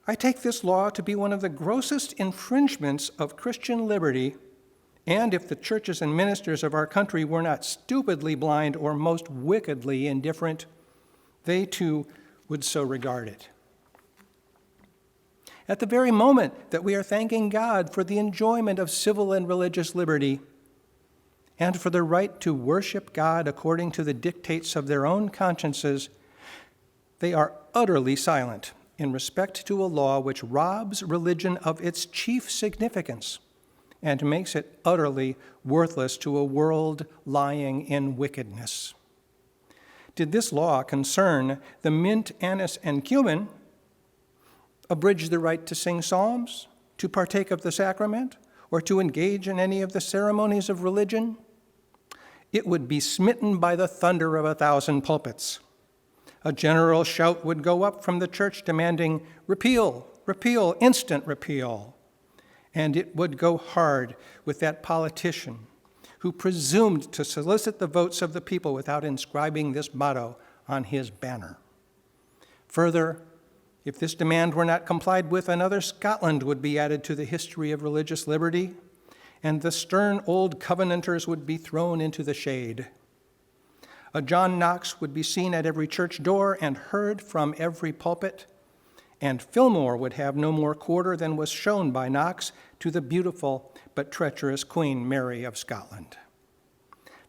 I take this law to be one of the grossest infringements of Christian liberty, and if the churches and ministers of our country were not stupidly blind or most wickedly indifferent, they too would so regard it. At the very moment that we are thanking God for the enjoyment of civil and religious liberty and for the right to worship God according to the dictates of their own consciences, they are utterly silent in respect to a law which robs religion of its chief significance and makes it utterly worthless to a world lying in wickedness. Did this law concern the mint, anise, and cumin, abridge the right to sing psalms, to partake of the sacrament, or to engage in any of the ceremonies of religion, it would be smitten by the thunder of 1,000 pulpits. A general shout would go up from the church demanding, "Repeal, repeal, instant repeal. And it would go hard with that politician who presumed to solicit the votes of the people without inscribing this motto on his banner. Further, if this demand were not complied with, another Scotland would be added to the history of religious liberty, and the stern old Covenanters would be thrown into the shade. A John Knox would be seen at every church door and heard from every pulpit, and Fillmore would have no more quarter than was shown by Knox to the beautiful but treacherous Queen Mary of Scotland.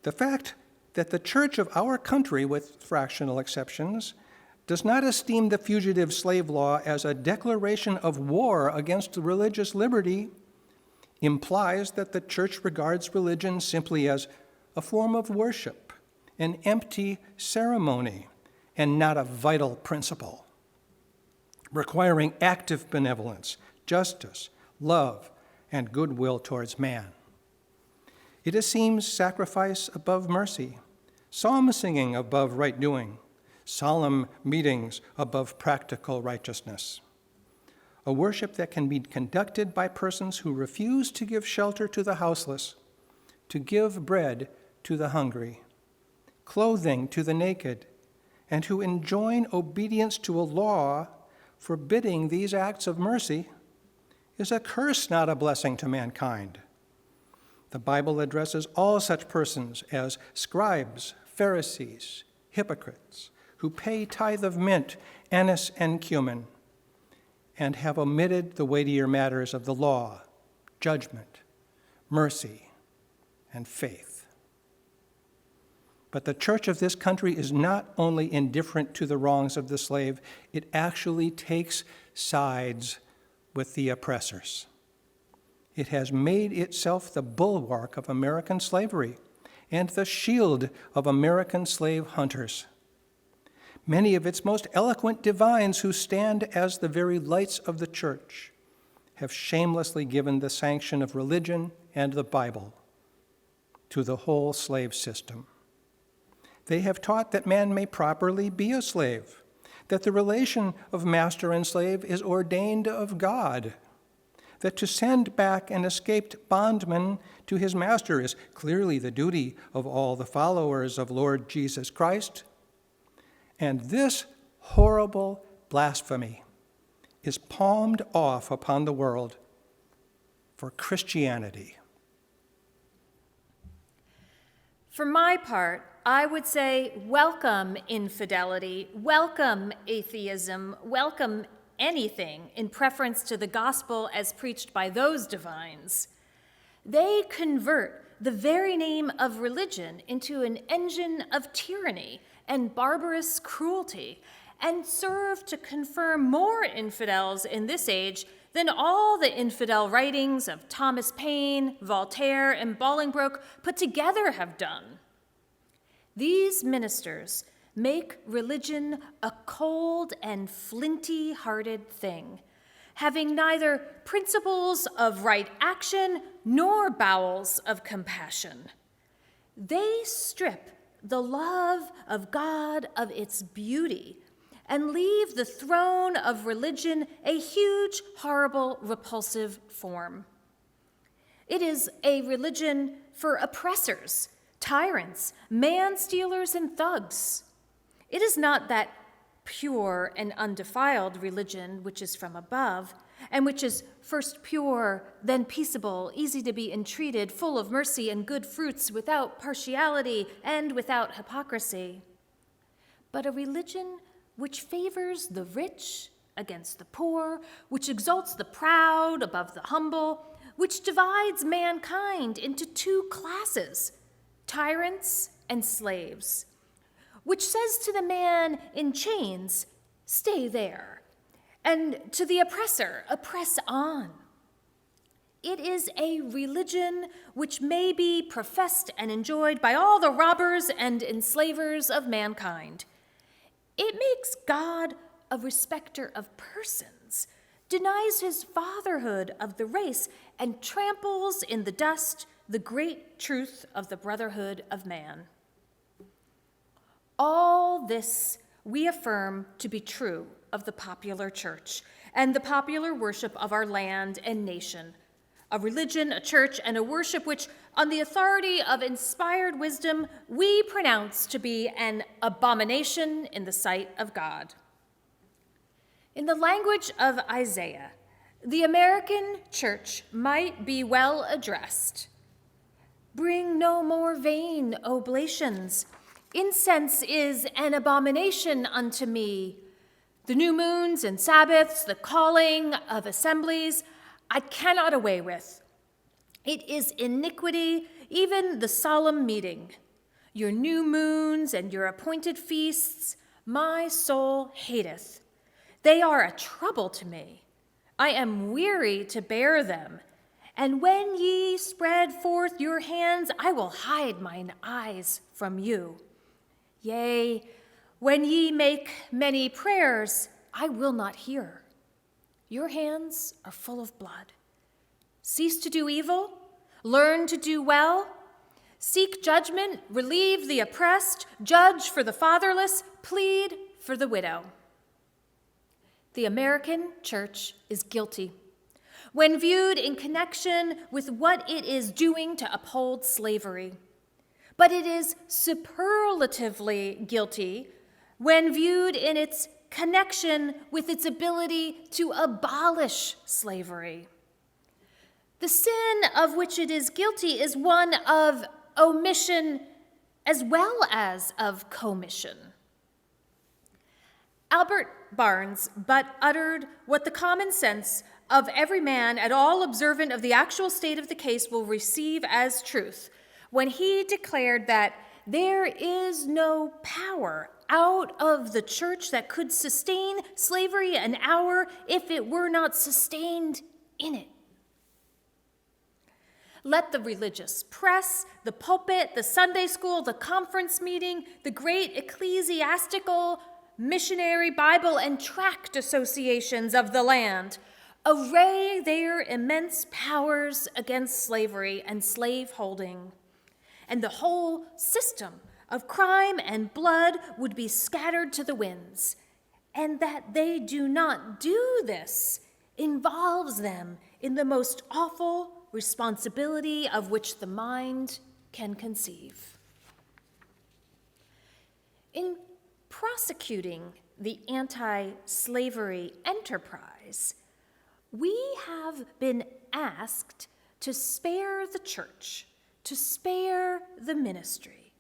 The fact that the Church of our country, with fractional exceptions, does not esteem the fugitive slave law as a declaration of war against religious liberty implies that the Church regards religion simply as a form of worship, an empty ceremony, and not a vital principle, requiring active benevolence, justice, love, and goodwill towards man. It esteems sacrifice above mercy, psalm singing above right doing, solemn meetings above practical righteousness. A worship that can be conducted by persons who refuse to give shelter to the houseless, to give bread to the hungry, clothing to the naked, and who enjoin obedience to a law forbidding these acts of mercy, is a curse, not a blessing to mankind. The Bible addresses all such persons as scribes, Pharisees, hypocrites, who pay tithe of mint, anise, and cumin, and have omitted the weightier matters of the law, judgment, mercy, and faith. But the church of this country is not only indifferent to the wrongs of the slave, it actually takes sides with the oppressors. It has made itself the bulwark of American slavery and the shield of American slave hunters. Many of its most eloquent divines, who stand as the very lights of the church, have shamelessly given the sanction of religion and the Bible to the whole slave system. They have taught that man may properly be a slave, that the relation of master and slave is ordained of God, that to send back an escaped bondman to his master is clearly the duty of all the followers of Lord Jesus Christ. And this horrible blasphemy is palmed off upon the world for Christianity. For my part, I would say welcome infidelity, welcome atheism, welcome anything in preference to the gospel as preached by those divines. They convert the very name of religion into an engine of tyranny and barbarous cruelty, and serve to confirm more infidels in this age than all the infidel writings of Thomas Paine, Voltaire, and Bolingbroke put together have done. These ministers make religion a cold and flinty-hearted thing, having neither principles of right action nor bowels of compassion. They strip the love of God of its beauty and leave the throne of religion a huge, horrible, repulsive form. It is a religion for oppressors, tyrants, man-stealers, and thugs. It is not that pure and undefiled religion which is from above, and which is first pure, then peaceable, easy to be entreated, full of mercy and good fruits, without partiality and without hypocrisy, but a religion which favors the rich against the poor, which exalts the proud above the humble, which divides mankind into two classes, tyrants and slaves, which says to the man in chains, "Stay there," and to the oppressor, "Oppress on." It is a religion which may be professed and enjoyed by all the robbers and enslavers of mankind. It makes God a respecter of persons, denies his fatherhood of the race, and tramples in the dust the great truth of the brotherhood of man. All this we affirm to be true of the popular church, and the popular worship of our land and nation, a religion, a church, and a worship which, on the authority of inspired wisdom, we pronounce to be an abomination in the sight of God. In the language of Isaiah, the American church might be well addressed. Bring no more vain oblations. Incense is an abomination unto me. The new moons and Sabbaths, the calling of assemblies, I cannot away with. It is iniquity, even the solemn meeting. Your new moons and your appointed feasts, my soul hateth. They are a trouble to me. I am weary to bear them. And when ye spread forth your hands, I will hide mine eyes from you. Yea, when ye make many prayers, I will not hear. Your hands are full of blood. Cease to do evil, learn to do well. Seek judgment, relieve the oppressed, judge for the fatherless, plead for the widow. The American church is guilty when viewed in connection with what it is doing to uphold slavery. But it is superlatively guilty when viewed in its connection with its ability to abolish slavery. The sin of which it is guilty is one of omission as well as of commission. Albert Barnes but uttered what the common sense of every man at all observant of the actual state of the case will receive as truth when he declared that there is no power out of the church that could sustain slavery an hour if it were not sustained in it. Let the religious press, the pulpit, the Sunday school, the conference meeting, the great ecclesiastical, missionary, Bible, and tract associations of the land array their immense powers against slavery and slaveholding, and the whole system of crime and blood would be scattered to the winds. And that they do not do this involves them in the most awful responsibility of which the mind can conceive. In prosecuting the anti-slavery enterprise, we have been asked to spare the church, to spare the ministry.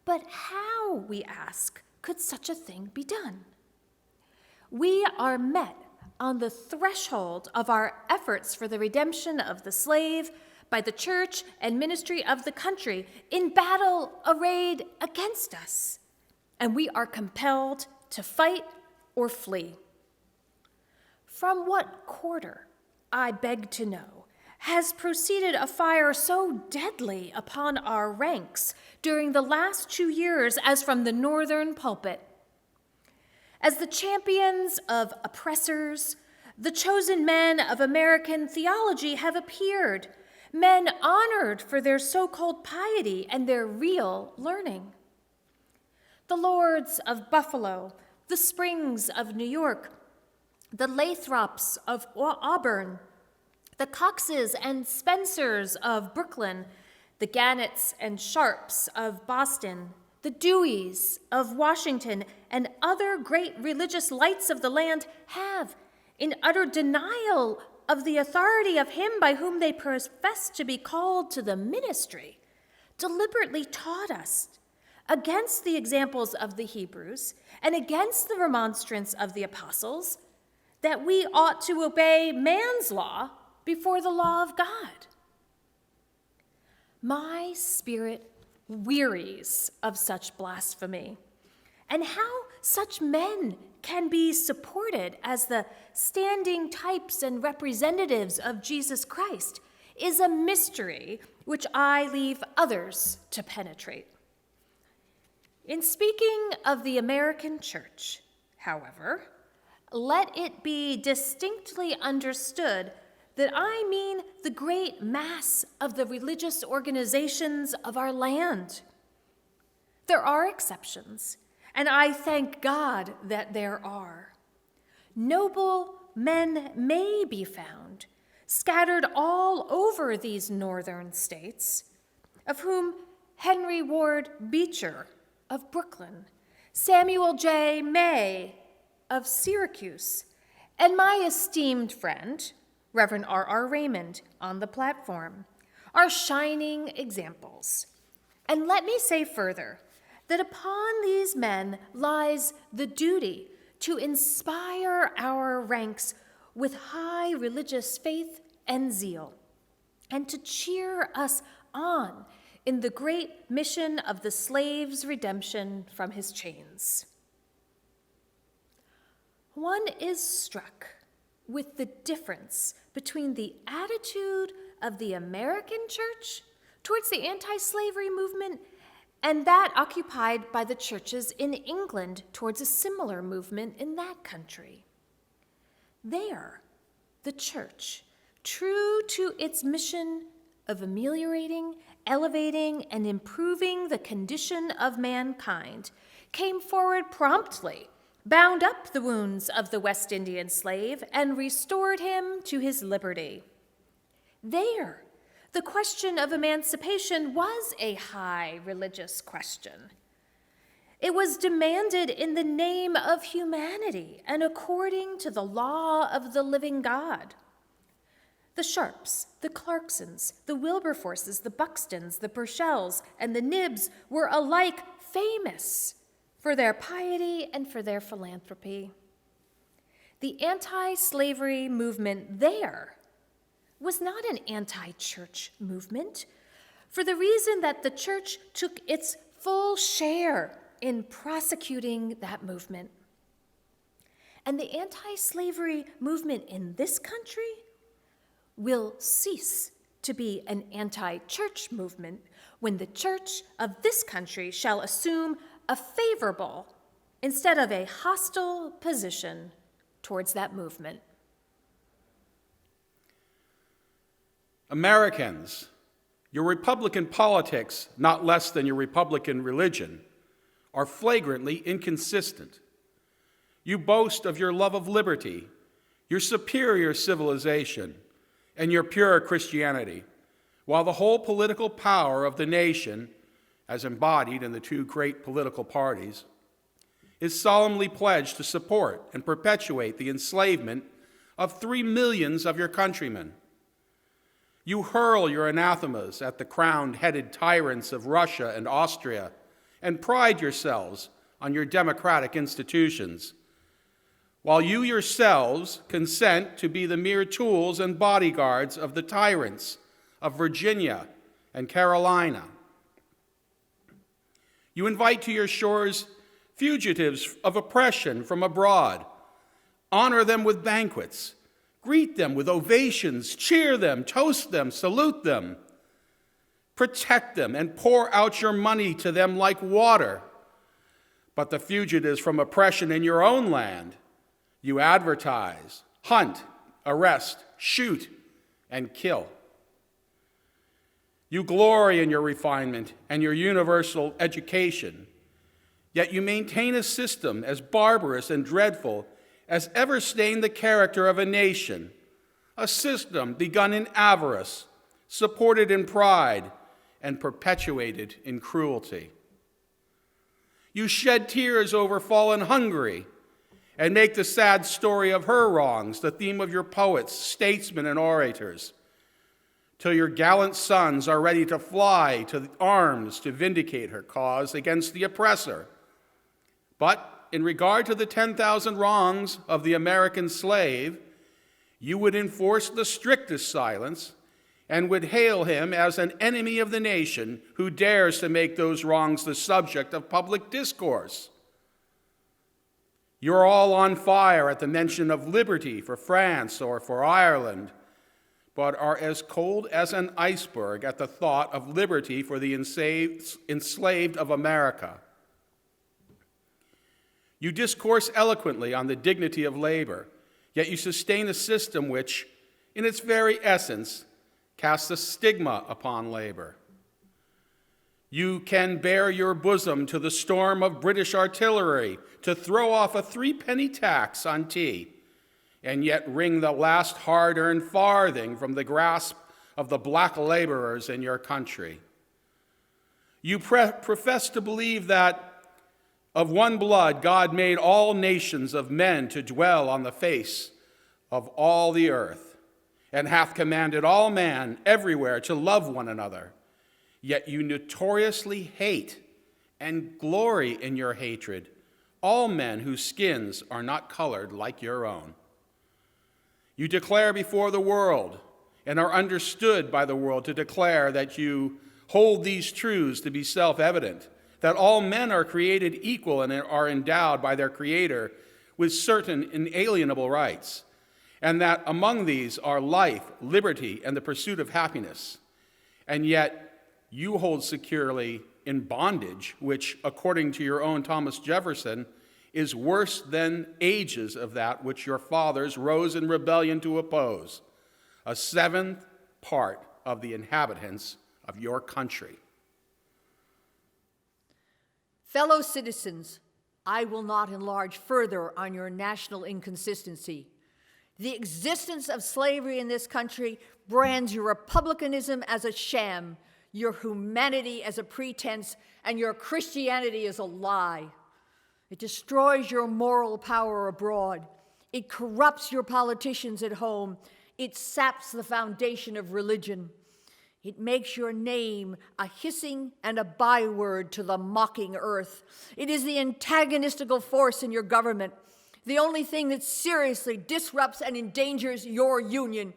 But how, we ask, could such a thing be done? We are met on the threshold of our efforts for the redemption of the slave by the church and ministry of the country in battle arrayed against us, and we are compelled to fight or flee. From what quarter, I beg to know, has proceeded a fire so deadly upon our ranks during the last 2 years as from the northern pulpit? As the champions of oppressors, the chosen men of American theology have appeared, men honored for their so-called piety and their real learning. The Lords of Buffalo, the Springs of New York, the Lathrops of Auburn, the Coxes and Spencers of Brooklyn, the Gannets and Sharps of Boston, the Deweys of Washington, and other great religious lights of the land have, in utter denial of the authority of him by whom they profess to be called to the ministry, deliberately taught us, against the examples of the Hebrews and against the remonstrance of the apostles, that we ought to obey man's law before the law of God. My spirit wearies of such blasphemy, and how such men can be supported as the standing types and representatives of Jesus Christ is a mystery which I leave others to penetrate. In speaking of the American church, however, let it be distinctly understood that I mean the great mass of the religious organizations of our land. There are exceptions, and I thank God that there are. Noble men may be found, scattered all over these northern states, of whom Henry Ward Beecher of Brooklyn, Samuel J. May of Syracuse, and my esteemed friend, Reverend R.R. Raymond, on the platform, are shining examples. And let me say further that upon these men lies the duty to inspire our ranks with high religious faith and zeal, and to cheer us on in the great mission of the slave's redemption from his chains. One is struck with the difference between the attitude of the American church towards the anti-slavery movement and that occupied by the churches in England towards a similar movement in that country. There, the church, true to its mission of ameliorating, elevating, and improving the condition of mankind, came forward promptly, bound up the wounds of the West Indian slave, and restored him to his liberty. There, the question of emancipation was a high religious question. It was demanded in the name of humanity and according to the law of the living God. The Sharps, the Clarksons, the Wilberforces, the Buxtons, the Burchells, and the Nibbs were alike famous for their piety and for their philanthropy. The anti-slavery movement there was not an anti-church movement, for the reason that the church took its full share in prosecuting that movement. And the anti-slavery movement in this country will cease to be an anti-church movement when the church of this country shall assume a favorable instead of a hostile position towards that movement. Americans, your Republican politics, not less than your Republican religion, are flagrantly inconsistent. You boast of your love of liberty, your superior civilization, and your pure Christianity, while the whole political power of the nation, as embodied in the two great political parties, is solemnly pledged to support and perpetuate the enslavement of 3 millions of your countrymen. You hurl your anathemas at the crowned-headed tyrants of Russia and Austria and pride yourselves on your democratic institutions, while you yourselves consent to be the mere tools and bodyguards of the tyrants of Virginia and Carolina. You invite to your shores fugitives of oppression from abroad, honor them with banquets, greet them with ovations, cheer them, toast them, salute them, protect them, and pour out your money to them like water. But the fugitives from oppression in your own land, you advertise, hunt, arrest, shoot, and kill. You glory in your refinement and your universal education, yet you maintain a system as barbarous and dreadful as ever stained the character of a nation, a system begun in avarice, supported in pride, and perpetuated in cruelty. You shed tears over fallen Hungary and make the sad story of her wrongs the theme of your poets, statesmen, and orators, till your gallant sons are ready to fly to arms to vindicate her cause against the oppressor. But in regard to the 10,000 wrongs of the American slave, you would enforce the strictest silence and would hail him as an enemy of the nation who dares to make those wrongs the subject of public discourse. You're all on fire at the mention of liberty for France or for Ireland, but are as cold as an iceberg at the thought of liberty for the enslaved of America. You discourse eloquently on the dignity of labor, yet you sustain a system which, in its very essence, casts a stigma upon labor. You can bare your bosom to the storm of British artillery to throw off a 3-penny tax on tea, and yet wring the last hard-earned farthing from the grasp of the black laborers in your country. You profess to believe that of one blood God made all nations of men to dwell on the face of all the earth, and hath commanded all man everywhere to love one another. Yet you notoriously hate and glory in your hatred all men whose skins are not colored like your own. You declare before the world and are understood by the world to declare that you hold these truths to be self-evident, that all men are created equal and are endowed by their Creator with certain inalienable rights, and that among these are life, liberty, and the pursuit of happiness. And yet you hold securely in bondage, which, according to your own Thomas Jefferson, is worse than ages of that which your fathers rose in rebellion to oppose, a seventh part of the inhabitants of your country. Fellow citizens, I will not enlarge further on your national inconsistency. The existence of slavery in this country brands your republicanism as a sham, your humanity as a pretense, and your Christianity as a lie. It destroys your moral power abroad. It corrupts your politicians at home. It saps the foundation of religion. It makes your name a hissing and a byword to the mocking earth. It is the antagonistical force in your government, the only thing that seriously disrupts and endangers your union.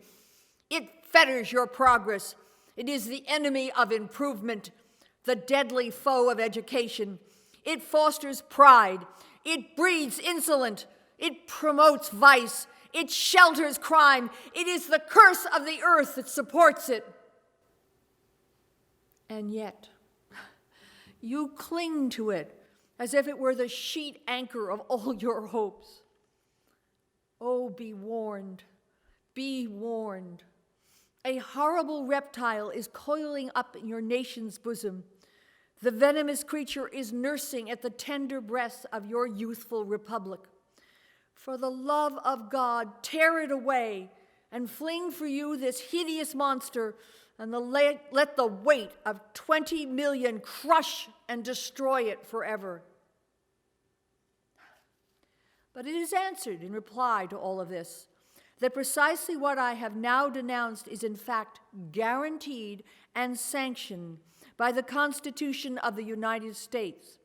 It fetters your progress. It is the enemy of improvement, the deadly foe of education. It fosters pride. It breeds insolence. It promotes vice. It shelters crime. It is the curse of the earth that supports it. And yet, you cling to it as if it were the sheet anchor of all your hopes. Oh, be warned, be warned. A horrible reptile is coiling up in your nation's bosom. The venomous creature is nursing at the tender breasts of your youthful republic. For the love of God, tear it away and fling for you this hideous monster, and let the weight of 20 million crush and destroy it forever. But it is answered in reply to all of this, that precisely what I have now denounced is in fact guaranteed and sanctioned by the Constitution of the United States,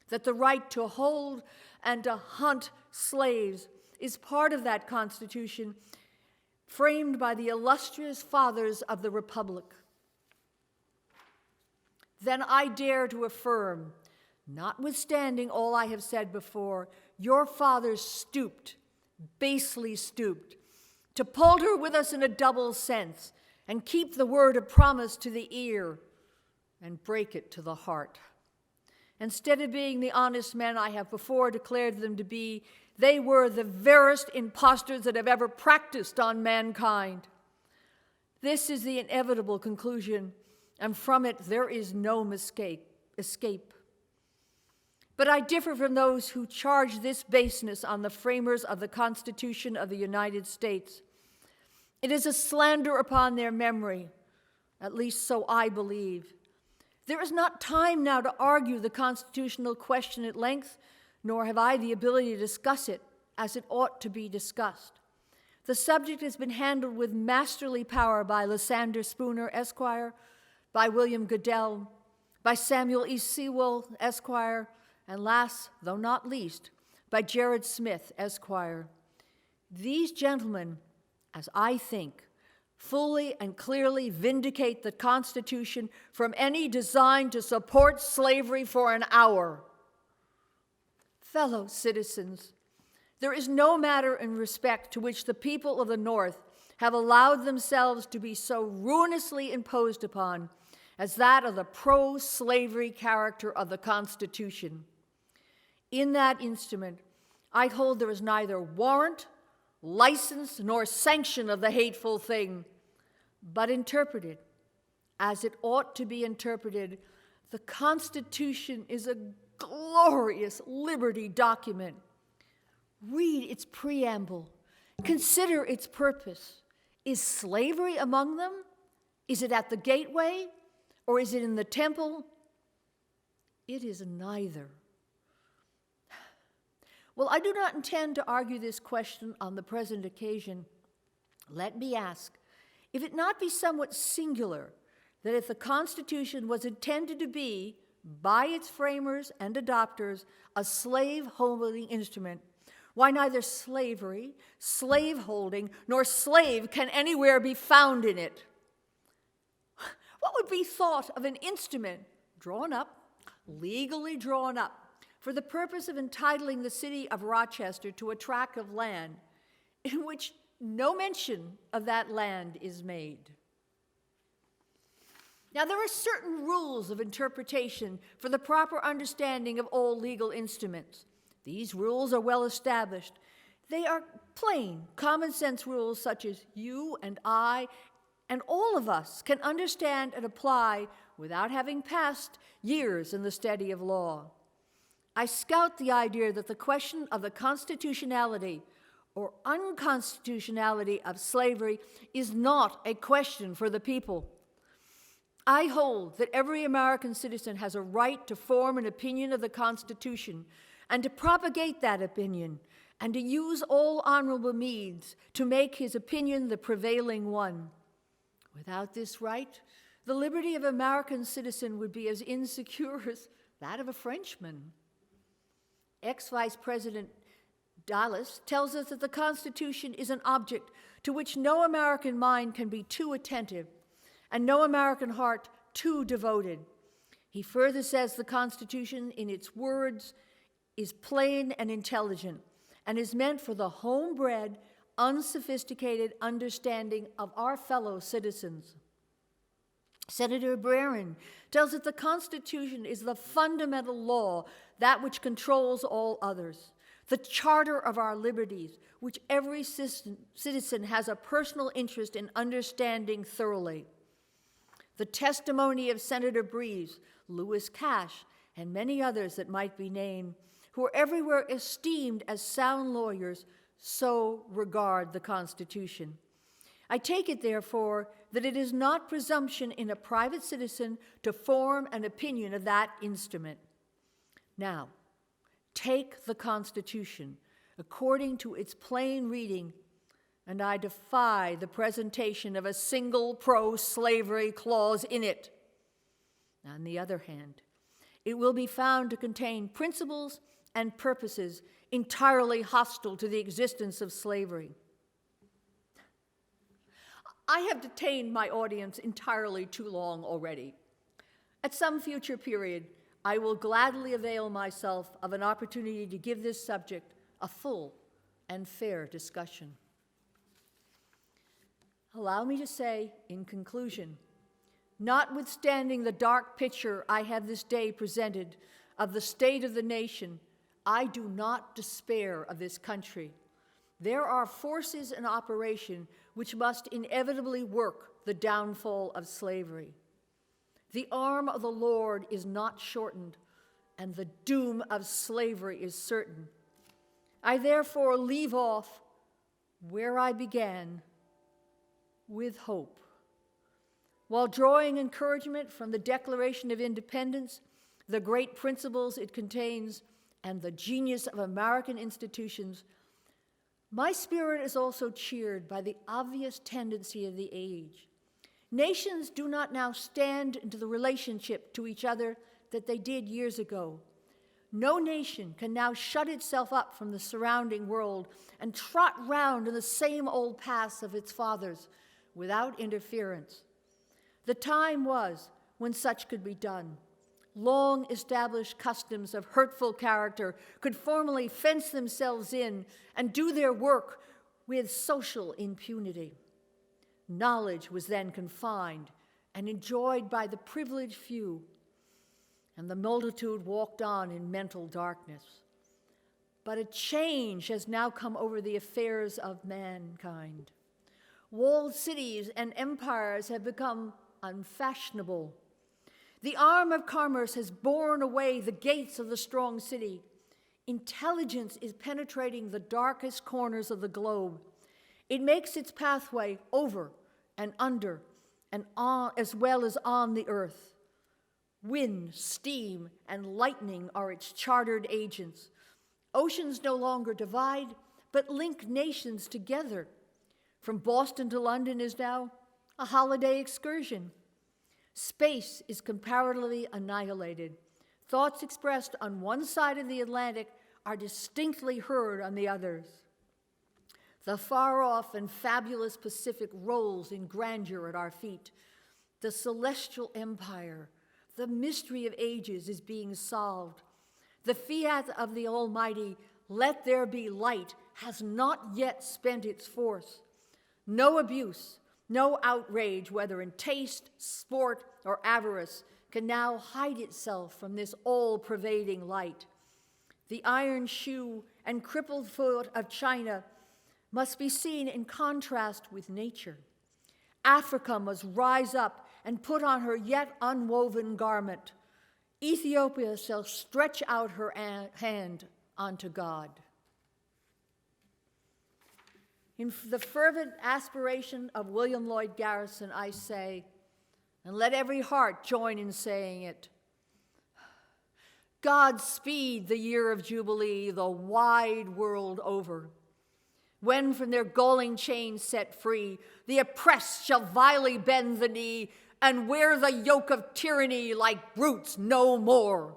that the right to hold and to hunt slaves is part of that Constitution framed by the illustrious fathers of the Republic. Then I dare to affirm, notwithstanding all I have said before, your fathers stooped, basely stooped, to palter with us in a double sense and keep the word of promise to the ear and break it to the heart. Instead of being the honest men I have before declared them to be, they were the verest impostors that have ever practiced on mankind. This is the inevitable conclusion, and from it there is no escape. But I differ from those who charge this baseness on the framers of the Constitution of the United States. It is a slander upon their memory, at least so I believe. There is not time now to argue the constitutional question at length, nor have I the ability to discuss it as it ought to be discussed. The subject has been handled with masterly power by Lysander Spooner, Esquire, by William Goodell, by Samuel E. Sewell, Esquire, and last, though not least, by Jared Smith, Esquire. These gentlemen, as I think, fully and clearly vindicate the Constitution from any design to support slavery for an hour. Fellow citizens, there is no matter in respect to which the people of the North have allowed themselves to be so ruinously imposed upon as that of the pro-slavery character of the Constitution. In that instrument, I hold there is neither warrant, license, nor sanction of the hateful thing, but interpreted as it ought to be interpreted, the Constitution is a glorious liberty document. Read its preamble. Consider its purpose. Is slavery among them? Is it at the gateway? Or is it in the temple? It is neither. Well, I do not intend to argue this question on the present occasion. Let me ask, if it not be somewhat singular that if the Constitution was intended to be, by its framers and adopters, a slave-holding instrument, why neither slavery, slaveholding, nor slave can anywhere be found in it? What would be thought of an instrument drawn up, legally drawn up, for the purpose of entitling the city of Rochester to a tract of land in which no mention of that land is made? Now, there are certain rules of interpretation for the proper understanding of all legal instruments. These rules are well established. They are plain, common sense rules such as you and I and all of us can understand and apply without having passed years in the study of law. I scout the idea that the question of the constitutionality or unconstitutionality of slavery is not a question for the people. I hold that every American citizen has a right to form an opinion of the Constitution and to propagate that opinion and to use all honorable means to make his opinion the prevailing one. Without this right, the liberty of an American citizen would be as insecure as that of a Frenchman. Ex-Vice President Dallas tells us that the Constitution is an object to which no American mind can be too attentive and no American heart too devoted. He further says the Constitution, in its words, is plain and intelligent and is meant for the homebred, unsophisticated understanding of our fellow citizens. Senator Barron tells that the Constitution is the fundamental law, that which controls all others, the charter of our liberties, which every citizen has a personal interest in understanding thoroughly. The testimony of Senator Breeze, Lewis Cash, and many others that might be named, who are everywhere esteemed as sound lawyers, so regard the Constitution. I take it, therefore, that it is not presumption in a private citizen to form an opinion of that instrument. Now, take the Constitution according to its plain reading, and I defy the presentation of a single pro-slavery clause in it. On the other hand, it will be found to contain principles and purposes entirely hostile to the existence of slavery. I have detained my audience entirely too long already. At some future period, I will gladly avail myself of an opportunity to give this subject a full and fair discussion. Allow me to say, in conclusion, notwithstanding the dark picture I have this day presented of the state of the nation, I do not despair of this country. There are forces in operation which must inevitably work the downfall of slavery. The arm of the Lord is not shortened, and the doom of slavery is certain. I therefore leave off where I began, with hope. While drawing encouragement from the Declaration of Independence, the great principles it contains, and the genius of American institutions, my spirit is also cheered by the obvious tendency of the age. Nations do not now stand into the relationship to each other that they did years ago. No nation can now shut itself up from the surrounding world and trot round in the same old paths of its fathers without interference. The time was when such could be done. Long-established customs of hurtful character could formally fence themselves in and do their work with social impunity. Knowledge was then confined and enjoyed by the privileged few, and the multitude walked on in mental darkness. But a change has now come over the affairs of mankind. Walled cities and empires have become unfashionable. The arm of commerce has borne away the gates of the strong city. Intelligence is penetrating the darkest corners of the globe, It makes its pathway over and under and on, as well as on the earth. Wind, steam, and lightning are its chartered agents. Oceans no longer divide, but link nations together. From Boston to London is now a holiday excursion. Space is comparatively annihilated. Thoughts expressed on one side of the Atlantic are distinctly heard on the others. The far-off and fabulous Pacific rolls in grandeur at our feet. The celestial empire, the mystery of ages, is being solved. The fiat of the Almighty, "Let there be light," has not yet spent its force. No abuse, no outrage, whether in taste, sport, or avarice, can now hide itself from this all-pervading light. The iron shoe and crippled foot of China must be seen in contrast with nature. Africa must rise up and put on her yet unwoven garment. Ethiopia shall stretch out her hand unto God. In the fervent aspiration of William Lloyd Garrison, I say, and let every heart join in saying it, God speed the year of Jubilee the wide world over. When from their galling chains set free, the oppressed shall vilely bend the knee and wear the yoke of tyranny like brutes no more.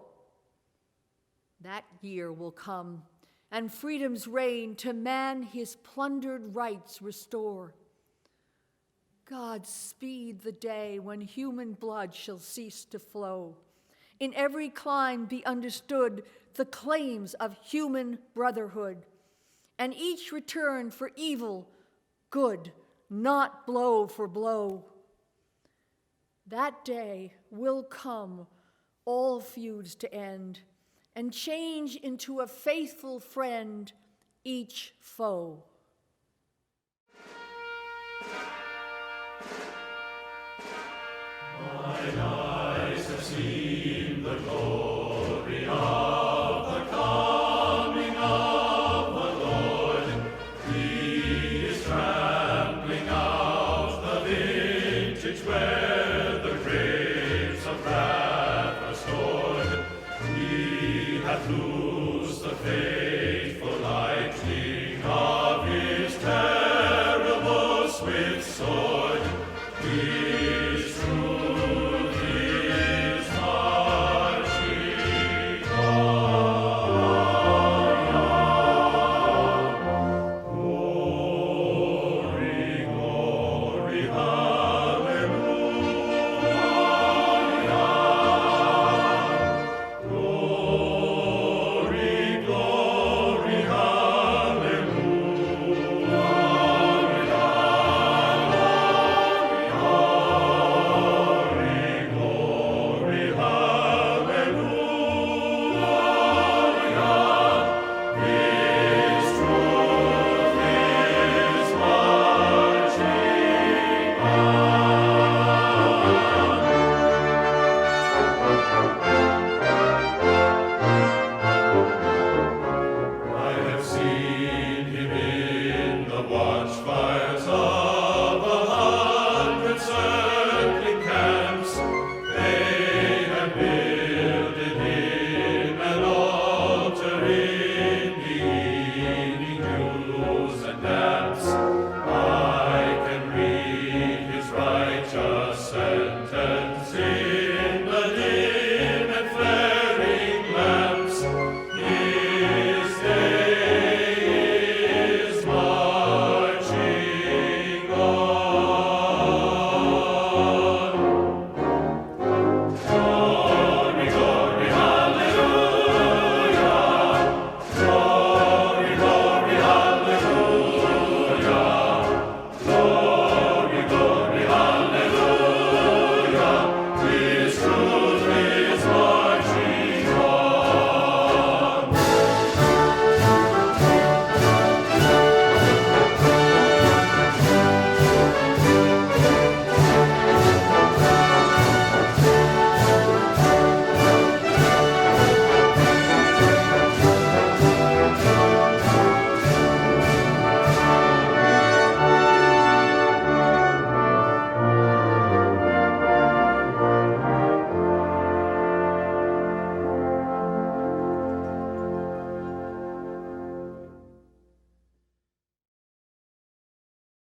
That year will come, and freedom's reign to man his plundered rights restore. God speed the day when human blood shall cease to flow. In every clime be understood the claims of human brotherhood, and each return for evil good, not blow for blow. That day will come, all feuds to end, and change into a faithful friend each foe. Mine eyes have seen the glory of the coming of the Lord. He is trampling out the vintage where the grapes of wrath are stored. He hath loosed the faithful lightning